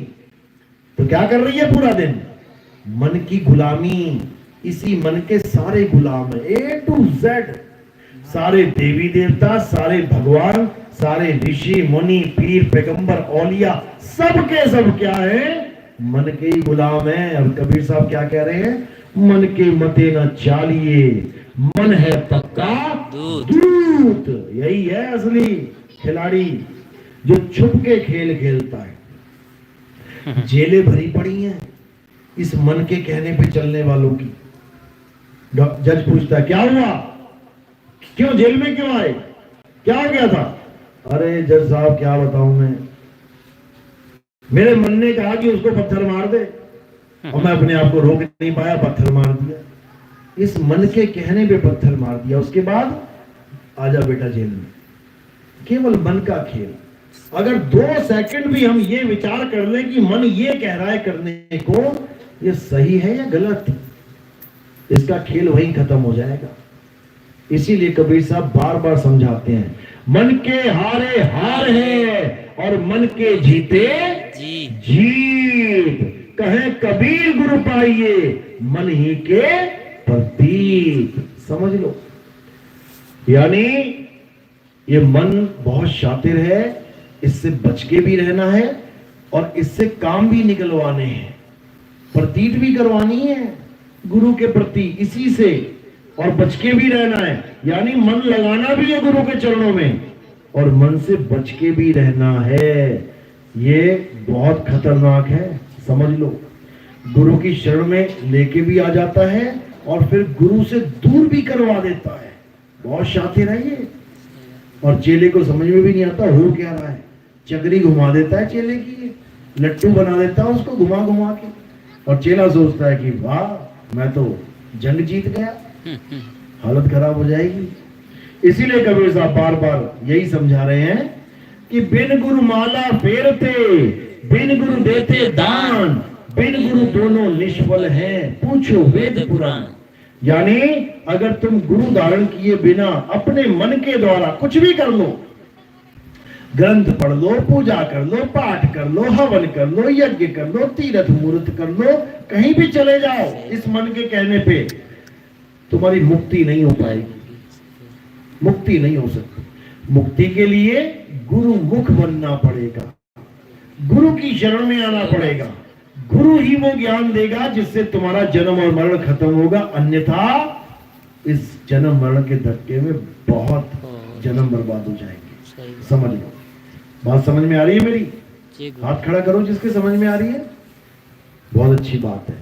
तो क्या कर रही है पूरा दिन? मन की गुलामी। इसी मन के सारे गुलाम है, A to Z। सारे देवी देवता, सारे भगवान, सारे ऋषि मुनि, पीर पैगंबर, औलिया, सब के सब क्या है? मन के ही गुलाम है। और कबीर साहब क्या कह रहे हैं? मन के मते न चालिए, मन है पक्का दूत। यही है असली खिलाड़ी, जो छुप के खेल खेलता है। जेलें भरी पड़ी हैं इस मन के कहने पे चलने वालों की। जज पूछता है क्या हुआ, क्यों जेल में क्यों आए, क्या हो गया था? अरे जज साहब क्या बताऊं मैं, मेरे मन ने कहा कि उसको पत्थर मार दे, और मैं अपने आप को रोक नहीं पाया, पत्थर मार दिया। इस मन के कहने पे पत्थर मार दिया। उसके बाद आजा बेटा जेल में। केवल मन का खेल। अगर 2 सेकंड भी हम ये विचार कर लें कि मन ये कह रहा है करने को, ये सही है या गलत, इसका खेल वहीं खत्म हो जाएगा। इसीलिए कबीर साहब बार बार समझाते हैं, मन के हारे हार है और मन के जीते जीत। कहे कबीर गुरु पाइए, मन ही के प्रतीक। समझ लो, यानी ये मन बहुत शातिर है, इससे बच के भी रहना है और इससे काम भी निकलवाने हैं, प्रतीत भी करवानी है गुरु के प्रति इसी से, और बच के भी रहना है। यानी मन लगाना भी है गुरु के चरणों में और मन से बच के भी रहना है। ये बहुत खतरनाक है, समझ लो। गुरु की शरण में लेके भी आ जाता है और फिर गुरु से दूर भी करवा देता है। बहुत शातिर है ये। और चेले को समझ में भी नहीं आता हो क्या रहा है, चक्री घुमा देता है चेले की, लट्टू बना देता है उसको घुमा घुमा के, और चेला सोचता है कि वाह मैं तो जंग जीत गया। हालत खराब हो जाएगी। इसीलिए कबीर साहब बार बार यही समझा रहे हैं कि बिन गुरु माला फेरते, बिन गुरु देते दान, बिन गुरु दोनों निष्फल हैं, पूछो वेद पुराण। यानी अगर तुम गुरु धारण किए बिना अपने मन के द्वारा कुछ भी कर लो, ग्रंथ पढ़ लो, पूजा कर लो, पाठ कर लो, हवन कर लो, यज्ञ कर लो, तीर्थ मूर्त कर लो, कहीं भी चले जाओ, इस मन के कहने पे तुम्हारी मुक्ति नहीं हो पाएगी, मुक्ति नहीं हो सकती। मुक्ति के लिए गुरु मुख बनना पड़ेगा, गुरु की शरण में आना पड़ेगा। गुरु ही वो ज्ञान देगा जिससे तुम्हारा जन्म और मरण खत्म होगा, अन्यथा इस जन्म मरण के धक्के में बहुत जन्म बर्बाद हो जाएंगे। समझ लो, बात समझ में आ रही है मेरी? हाथ खड़ा करो जिसके समझ में आ रही है। बहुत अच्छी बात है,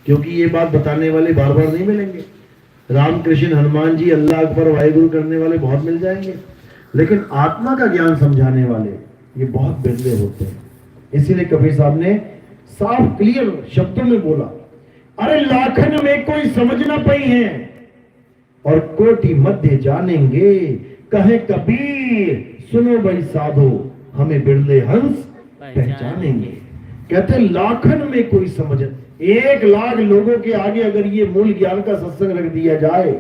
क्योंकि ये बात बताने वाले बार बार नहीं मिलेंगे। राम कृष्ण हनुमान जी अल्लाह अकबर वाहिगुरु करने वाले बहुत मिल जाएंगे, लेकिन आत्मा का ज्ञान समझाने वाले ये बहुत बिरले होते हैं। इसीलिए कबीर साहब ने साफ क्लियर शब्दों में बोला, अरे लाखन में कोई समझ ना पाई है और कोटि मध्य जानेंगे, कहे कबीर सुनो भाई साधो, हमें बिरले हंस पहचानेंगे। कहते लाखन में कोई समझ, 1 लाख लोगों के आगे अगर ये मूल ज्ञान का सत्संग रख दिया जाए,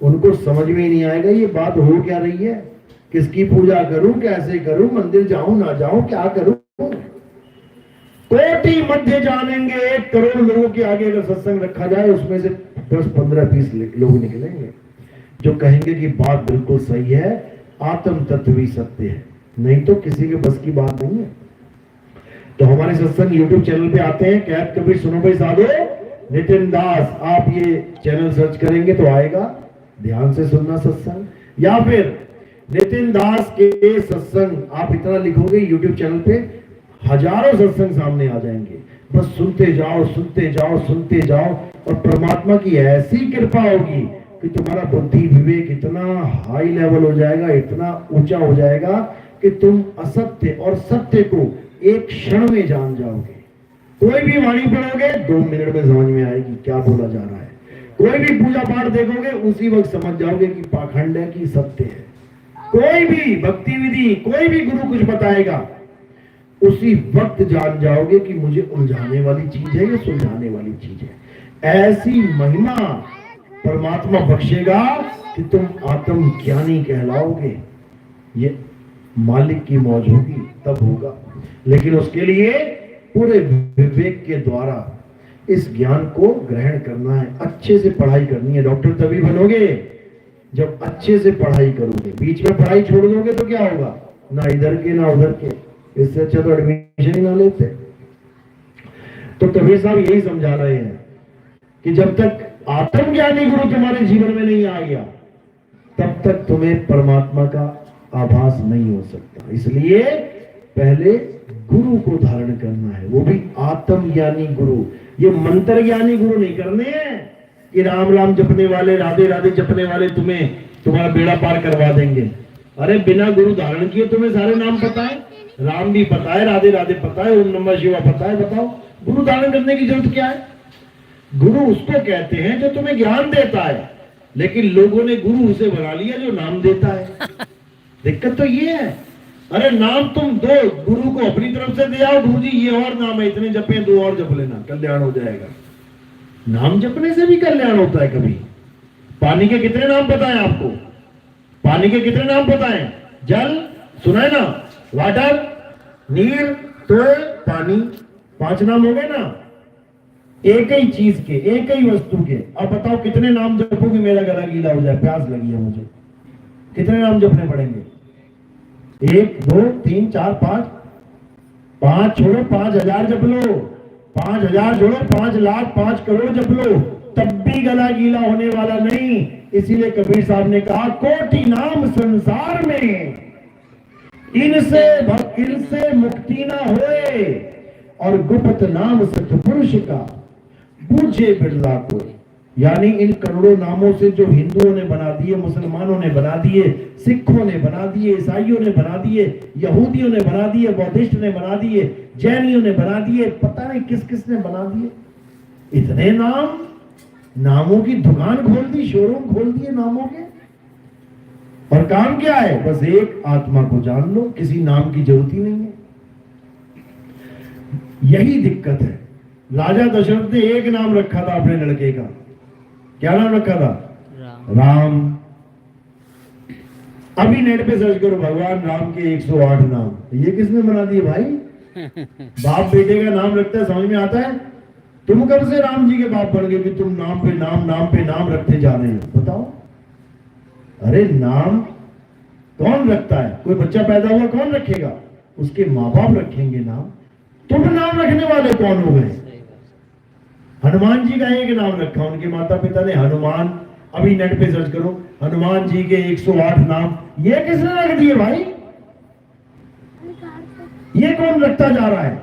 उनको समझ में ही नहीं आएगा ये बात हो क्या रही है, किसकी पूजा करूं, कैसे करूं, मंदिर जाऊं ना जाऊं, क्या करूं। कोटि मध्य जानेंगे, 1 करोड़ लोगों के आगे अगर सत्संग रखा जाए, उसमें से 10, 15, 20 लोग निकलेंगे जो कहेंगे कि बात बिल्कुल सही है, आत्म तत्व भी सत्य है, नहीं तो किसी के बस की बात नहीं है। तो हमारे सत्संग YouTube चैनल पे आते हैं, कैद कबीर सुनो भाई साधो नितिन दास, आप ये चैनल सर्च करेंगे तो आएगा, ध्यान से सुनना सत्संग, या फिर नितिन दास के सत्संग आप इतना लिखोगे YouTube चैनल पे, हजारों सत्संग सामने आ जाएंगे। बस सुनते जाओ सुनते जाओ सुनते जाओ, और परमात्मा की ऐसी कृपा होगी कि तुम्हारा बुद्धि विवेक इतना हाई लेवल हो जाएगा, इतना ऊंचा हो जाएगा कि तुम असत्य और सत्य को एक क्षण में जान जाओगे। कोई भी वाणी पढ़ोगे 2 मिनट में समझ में आएगी क्या बोला जा रहा है। कोई भी पूजा पाठ देखोगे उसी वक्त समझ जाओगे कि पाखंड है कि सत्य है। कोई भी भक्ति विधि, कोई भी गुरु कुछ बताएगा उसी वक्त जान जाओगे कि मुझे उलझाने वाली चीज है या सुलझाने वाली चीज है। ऐसी महिमा परमात्मा बख्शेगा कि तुम आत्म ज्ञानी कहलाओगे। ये मालिक की मौज होगी तब होगा, लेकिन उसके लिए पूरे विवेक के द्वारा इस ज्ञान को ग्रहण करना है। अच्छे से पढ़ाई करनी है। डॉक्टर तभी बनोगे जब अच्छे से पढ़ाई करोगे। बीच में पढ़ाई छोड़ दोगे तो क्या होगा, ना इधर के ना उधर के। इससे अच्छा तो एडमिशन ही ना लेते। तो कबीर साहब यही समझा रहे हैं कि जब तक आत्मज्ञानी गुरु तुम्हारे जीवन में नहीं आ गया तब तक तुम्हें परमात्मा का आभास नहीं हो सकता। इसलिए पहले गुरु को धारण करना है, वो भी आत्मज्ञानी गुरु। ये मंत्र ज्ञानी गुरु नहीं करने हैं कि राम राम जपने वाले, राधे राधे जपने वाले तुम्हारा बेड़ा पार करवा देंगे। अरे बिना गुरु धारण किए तुम्हें सारे नाम पता है, राम भी पता है, राधे राधे पता है, ओम नमः शिवाय पता है। बताओ गुरु धारण करने की जरूरत क्या है। गुरु उसको कहते हैं जो तुम्हें ज्ञान देता है, लेकिन लोगों ने गुरु उसे बना लिया जो नाम देता है। दिक्कत तो ये है। अरे नाम तुम दो, गुरु को अपनी तरफ से दे आओ, गुरु जी ये और नाम है, इतने जपे, 2 और जप लेना, कल्याण हो जाएगा। नाम जपने से भी कल्याण होता है कभी। पानी के कितने नाम पता है आपको? पानी के कितने नाम पता है? जल सुना है ना, वाटर, नीर, तोय, पानी, 5 नाम हो गए ना। एक ही चीज के, एक ही वस्तु के। अब बताओ कितने नाम जपोगे मेरा गला गीला हो जाए, प्यास लगी है मुझे। कितने नाम जपने पड़ेंगे? 1 2 3 4 5। 5 छोड़ो 5000 जप लो, 5000 छोड़ो 5 लाख 5 करोड़ जप लो, तब भी गला गीला होने वाला नहीं। इसीलिए कबीर साहब ने कहा कोटि नाम संसार में, इनसे मुक्ति ना होए, और गुप्त नाम सतपुरुष का बूझे बिरला को। यानी इन करोड़ों नामों से जो हिंदुओं ने बना दिए, मुसलमानों ने बना दिए, सिखों ने बना दिए, ईसाइयों ने बना दिए, यहूदियों ने बना दिए, बौद्धिस्ट ने बना दिए, जैनियों ने बना दिए, पता नहीं किस किस ने बना दिए। इतने नाम, नामों की दुकान खोल दी, शोरूम खोल दिए नामों के। और काम क्या है? बस एक आत्मा को जान लो, किसी नाम की जरूरत ही नहीं है। यही दिक्कत है। राजा दशरथ ने एक नाम रखा था अपने लड़के का। क्या नाम रखा था? राम। अभी नेट पे सर्च करो भगवान राम के 108 नाम। ये किसने बना दिए भाई? बाप बेटे का नाम रखता है, समझ में आता है? तुम कब से राम जी के बाप बन गए कि तुम नाम पे नाम, नाम पे नाम रखते जा रहे हो? बताओ। अरे नाम कौन रखता है? कोई बच्चा पैदा हुआ कौन रखेगा? उसके माँ बाप रखेंगे नाम। तुम नाम रखने वाले कौन हो गए? हनुमान जी का एक नाम रखा, उनके माता पिता ने हनुमान। अभी नेट पे सर्च करो हनुमान जी के 108 नाम। ये किसने रख दिए भाई? ये कौन रखता जा रहा है?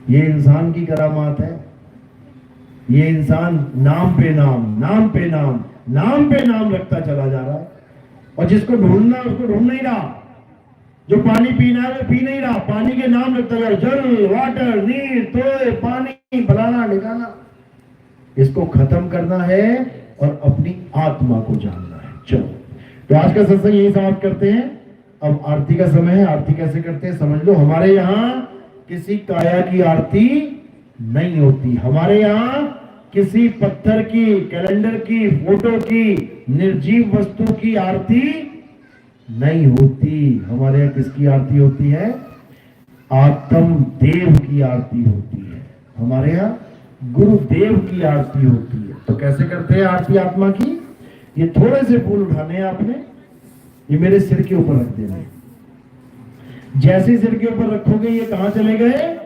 ये इंसान की करामात है। ये इंसान नाम पे नाम, नाम पे नाम, नाम पे नाम रखता चला जा रहा है। और जिसको ढूंढना उसको ढूंढ नहीं रहा, जो पानी पीना है वो पी नहीं रहा, पानी के नाम रखता जा रहा, जल, वाटर, नीर, तोय, पानी, फलाना ढिकाना। इसको खत्म करना है और अपनी आत्मा को जानना है। चलो, तो आज का सत्संग यही समाप्त करते हैं। अब आरती का समय है। आरती कैसे करते हैं समझ लो। हमारे यहाँ किसी काया की आरती नहीं होती। हमारे यहाँ किसी पत्थर की, कैलेंडर की, फोटो की, निर्जीव वस्तु की आरती नहीं होती। हमारे यहाँ किसकी आरती होती है? आत्म देव की आरती होती है। हमारे यहाँ गुरुदेव की आरती होती है। तो कैसे करते हैं आरती आत्मा की? ये थोड़े से फूल उठाने हैं आपने, ये मेरे सिर के ऊपर रख देना है। जैसे सिर के ऊपर रखोगे ये कहां चले गए?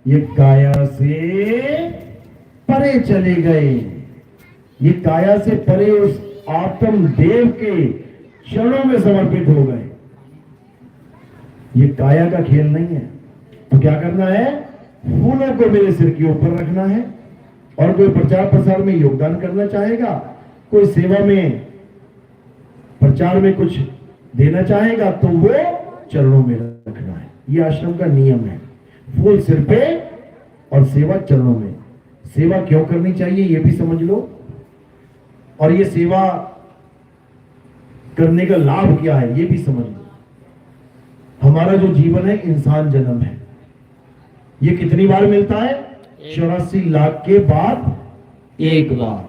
ये काया से परे चले गए। ये काया से परे उस आत्म देव के चरणों में समर्पित हो गए। ये काया का खेल नहीं है। तो क्या करना है? फूलों को मेरे सिर के ऊपर रखना है, और कोई प्रचार प्रसार में योगदान करना चाहेगा, कोई सेवा में प्रचार में कुछ देना चाहेगा, तो वो चरणों में रखना है। ये आश्रम का नियम है। फूल सिर पे और सेवा चरणों में। सेवा क्यों करनी चाहिए ये भी समझ लो, और ये सेवा करने का लाभ क्या है ये भी समझ लो। हमारा जो जीवन है इंसान जन्म है, ये कितनी बार मिलता है? 84 लाख के बाद एक बार।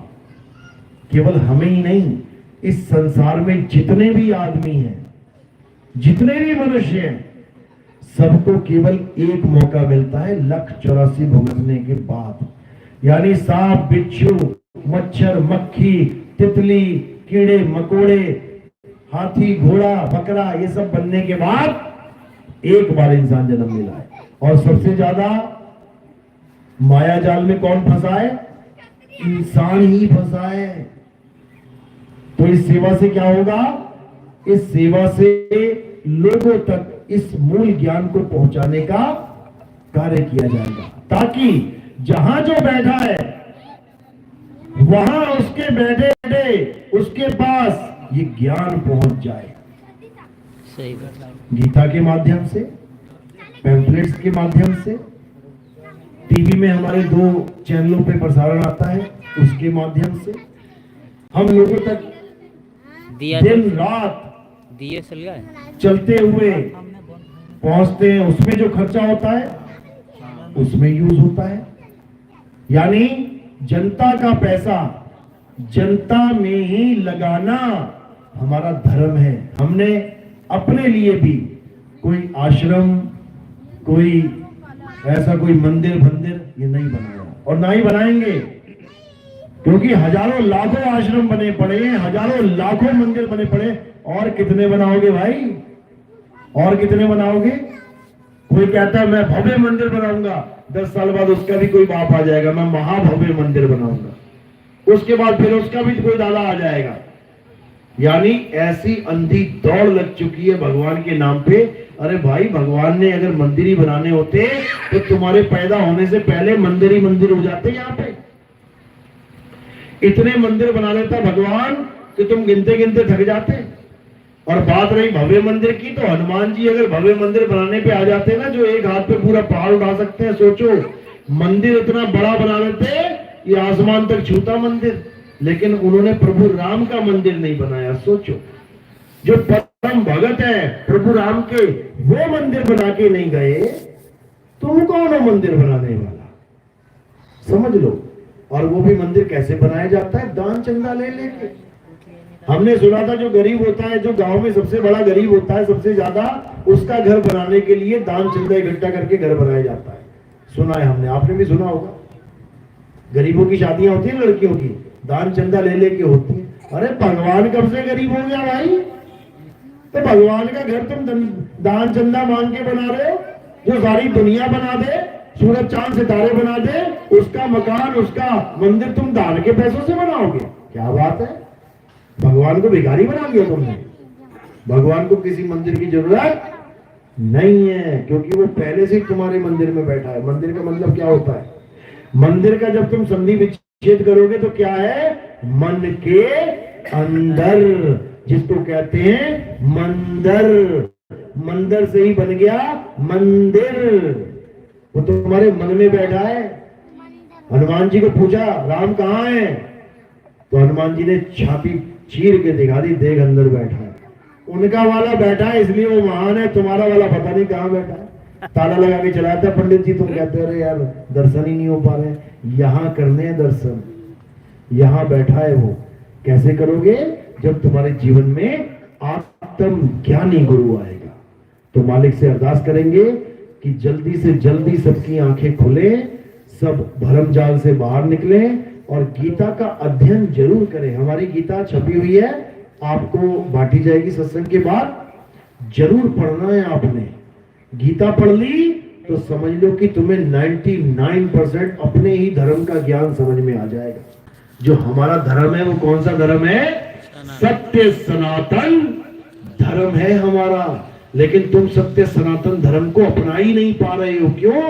केवल हमें ही नहीं, इस संसार में जितने भी आदमी हैं, जितने भी मनुष्य हैं, सबको केवल एक मौका मिलता है 1,84 भुगतने के बाद। यानी सांप, बिच्छू, मच्छर, मक्खी, तितली, कीड़े मकोड़े, हाथी, घोड़ा, बकरा, ये सब बनने के बाद एक बार इंसान जन्म मिला है। और सबसे ज्यादा माया जाल में कौन फंसा है? इंसान ही फंसा है। तो इस सेवा से क्या होगा? इस सेवा से लोगों तक इस मूल ज्ञान को पहुंचाने का कार्य किया जाएगा, ताकि जहां जो बैठा है वहां उसके बैठे बैठे उसके पास ये ज्ञान पहुंच जाए। सही बात। गीता के माध्यम से, पैम्फलेट्स के माध्यम से, टीवी में हमारे 2 चैनलों पे प्रसारण आता है, उसके माध्यम से हम लोगों तक दिन रात दिए चल गए चलते हुए पहुंचते हैं। उसमें जो खर्चा होता है उसमें यूज होता है। यानी जनता का पैसा जनता में ही लगाना हमारा धर्म है। हमने अपने लिए भी कोई आश्रम, कोई ऐसा कोई मंदिर ये नहीं बनाया, और ना ही बनाएंगे, क्योंकि हजारों लाखों आश्रम बने पड़े हैं, हजारों लाखों मंदिर बने पड़े। और कितने बनाओगे भाई? और कितने बनाओगे? कोई कहता है मैं भव्य मंदिर बनाऊंगा, 10 साल बाद उसका भी कोई बाप आ जाएगा, मैं महाभव्य मंदिर बनाऊंगा। उसके बाद फिर उसका भी कोई दादा आ जाएगा। यानी ऐसी अंधी दौड़ लग चुकी है भगवान के नाम पे। अरे भाई, भगवान ने अगर मंदिर ही बनाने होते तो तुम्हारे पैदा होने से पहले मंदिर ही मंदिर हो जाते। यहाँ पे इतने मंदिर बना लेता भगवान कि तुम गिनते गिनते थक जाते। और बात रही भव्य मंदिर की, तो हनुमान जी अगर भव्य मंदिर बनाने पे आ जाते ना, जो एक हाथ पे पूरा पहाड़ उठा सकते हैं, सोचो मंदिर इतना बड़ा बना लेते, ये आसमान तक छूता मंदिर। लेकिन उन्होंने प्रभु राम का मंदिर नहीं बनाया। सोचो, जो परम भगत है प्रभु राम के, वो मंदिर बना के नहीं गए, तुम कौन हो मंदिर बनाने वाला? समझ लो। और वो भी मंदिर कैसे बनाया जाता है? दान चंदा ले लेके। हमने सुना था जो गरीब होता है, जो गांव में सबसे बड़ा गरीब होता है, सबसे ज्यादा, उसका घर बनाने के लिए दान चंदा इकट्ठा करके घर बनाया जाता है। सुना है हमने, आपने भी सुना होगा। गरीबों की शादियां होती है लड़कियों की, दान चंदा ले लेके होती है। अरे भगवान कब से गरीब हो गया भाई? तो भगवान का घर तुम दान चंदा मांग के बना रहे हो? जो सारी दुनिया बना दे, सूरज चांद सितारे बना दे, उसका मकान, उसका मंदिर तुम दान के पैसों से बनाओगे? क्या बात है? भगवान को भिखारी बना दिया तुमने। भगवान को किसी मंदिर की जरूरत नहीं है, क्योंकि वो पहले से तुम्हारे मंदिर में बैठा है। मंदिर का मतलब क्या होता है? मंदिर का जब तुम संधि विच्छेद करोगे तो क्या है? मन के अंदर, जिसको कहते हैं मंदिर। मंदिर से ही बन गया मंदिर। वो तो तुम्हारे मन में बैठा है। हनुमान जी को पूछा राम कहाँ है, तो हनुमान जी ने छाती चीर के दिखा दी, देख अंदर बैठा है। उनका वाला बैठा है इसलिए वो महान है, तुम्हारा वाला पता नहीं कहाँ बैठा है। ताला लगा के चलाया था पंडित जी, तुम कहते अरे यार दर्शन ही नहीं हो पा रहे। यहाँ करने हैं दर्शन, यहाँ बैठा है वो। कैसे करोगे? जब तुम्हारे जीवन में आत्म ज्ञानी गुरु आएगा। तो मालिक से अरदास करेंगे कि जल्दी से जल्दी सबकी आंखें खुले, सब भरम जाल से बाहर निकले और गीता का अध्ययन जरूर करें। हमारी गीता छपी हुई है, आपको बांटी जाएगी सत्संग के बाद। जरूर पढ़ना है आपने। गीता पढ़ ली तो समझ लो कि तुम्हें 99% अपने ही धर्म का ज्ञान समझ में आ जाएगा। जो हमारा धर्म है वो कौन सा धर्म है? सत्य सनातन धर्म है हमारा। लेकिन तुम सत्य सनातन धर्म को अपना ही नहीं पा रहे हो। क्यों?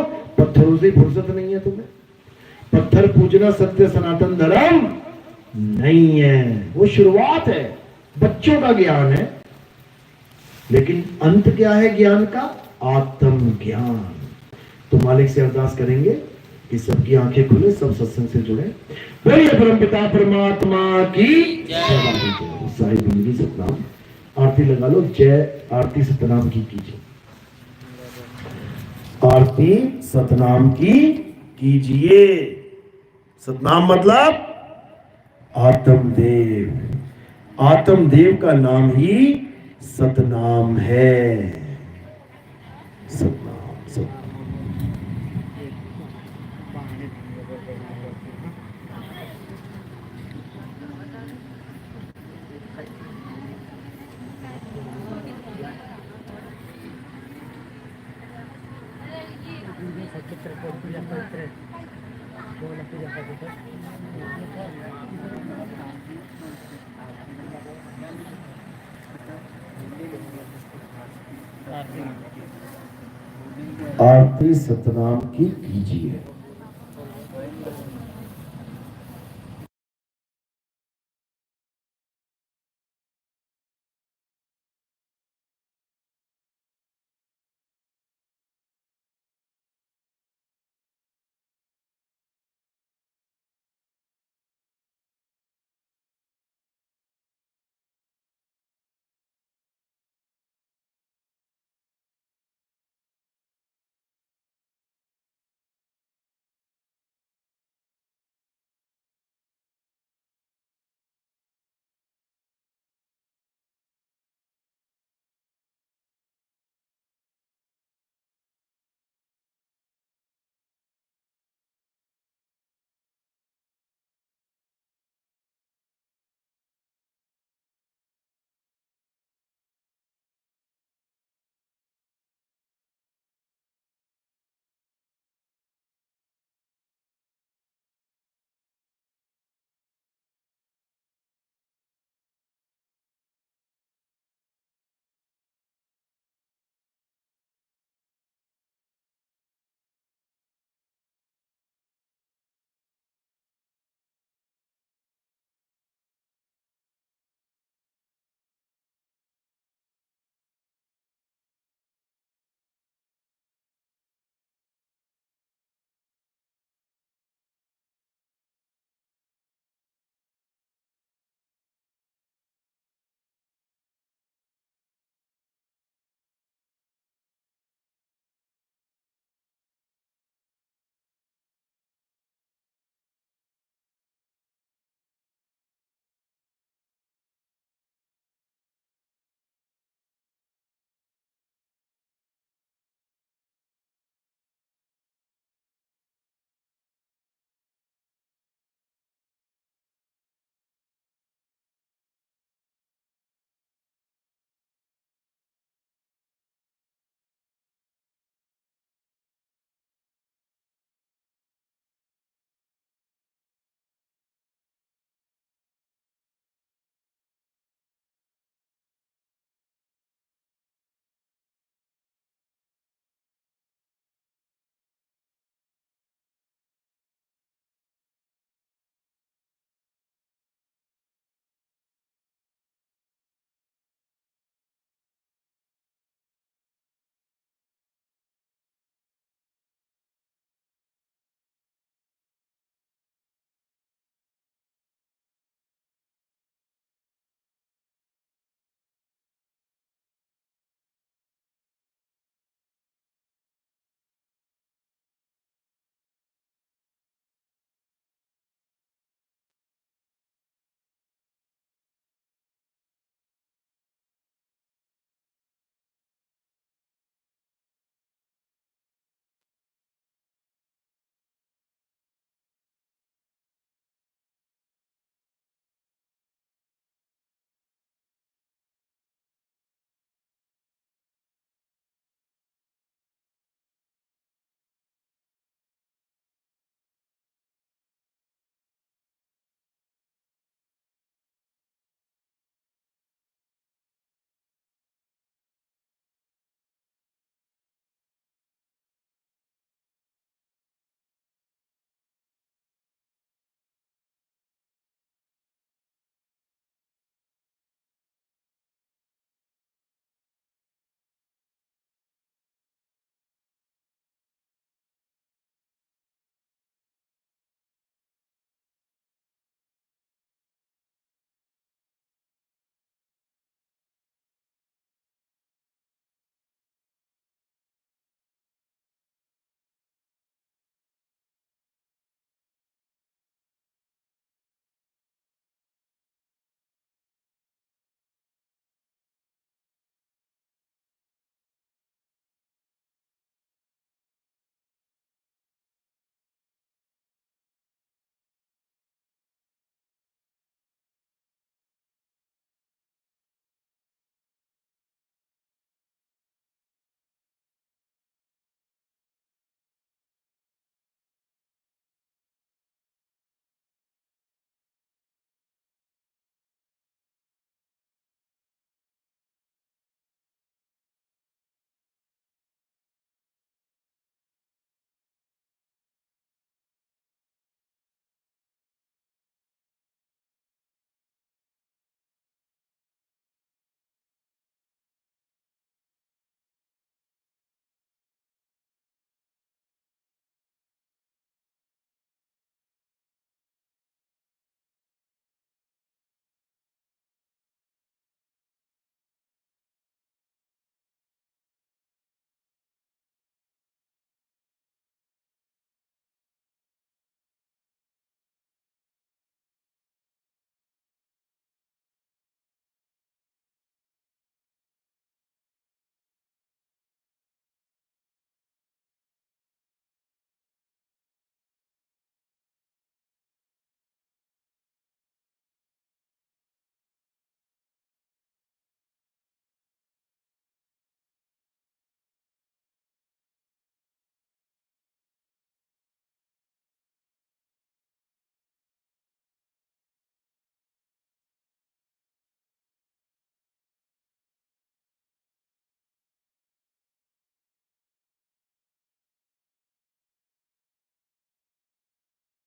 पत्थरों से फुर्सत नहीं है तुम्हें? पत्थर पूजना सत्य सनातन धर्म नहीं है, वो शुरुआत है, बच्चों का ज्ञान है। लेकिन अंत क्या है ज्ञान का? आत्म ज्ञान। तो मालिक से अरदास करेंगे कि सबकी आंखें खुले, सब सत्संग से जुड़े। बोलिए परमपिता परमात्मा की जय। सारी बंदगी सतनाम। आरती लगा लो। जय आरती सतनाम की कीजिए। आरती सतनाम की कीजिए। सतनाम मतलब आत्मदेव। आत्मदेव का नाम ही सतनाम है। सतनाम सतनाम। आरती सतनाम की कीजिए।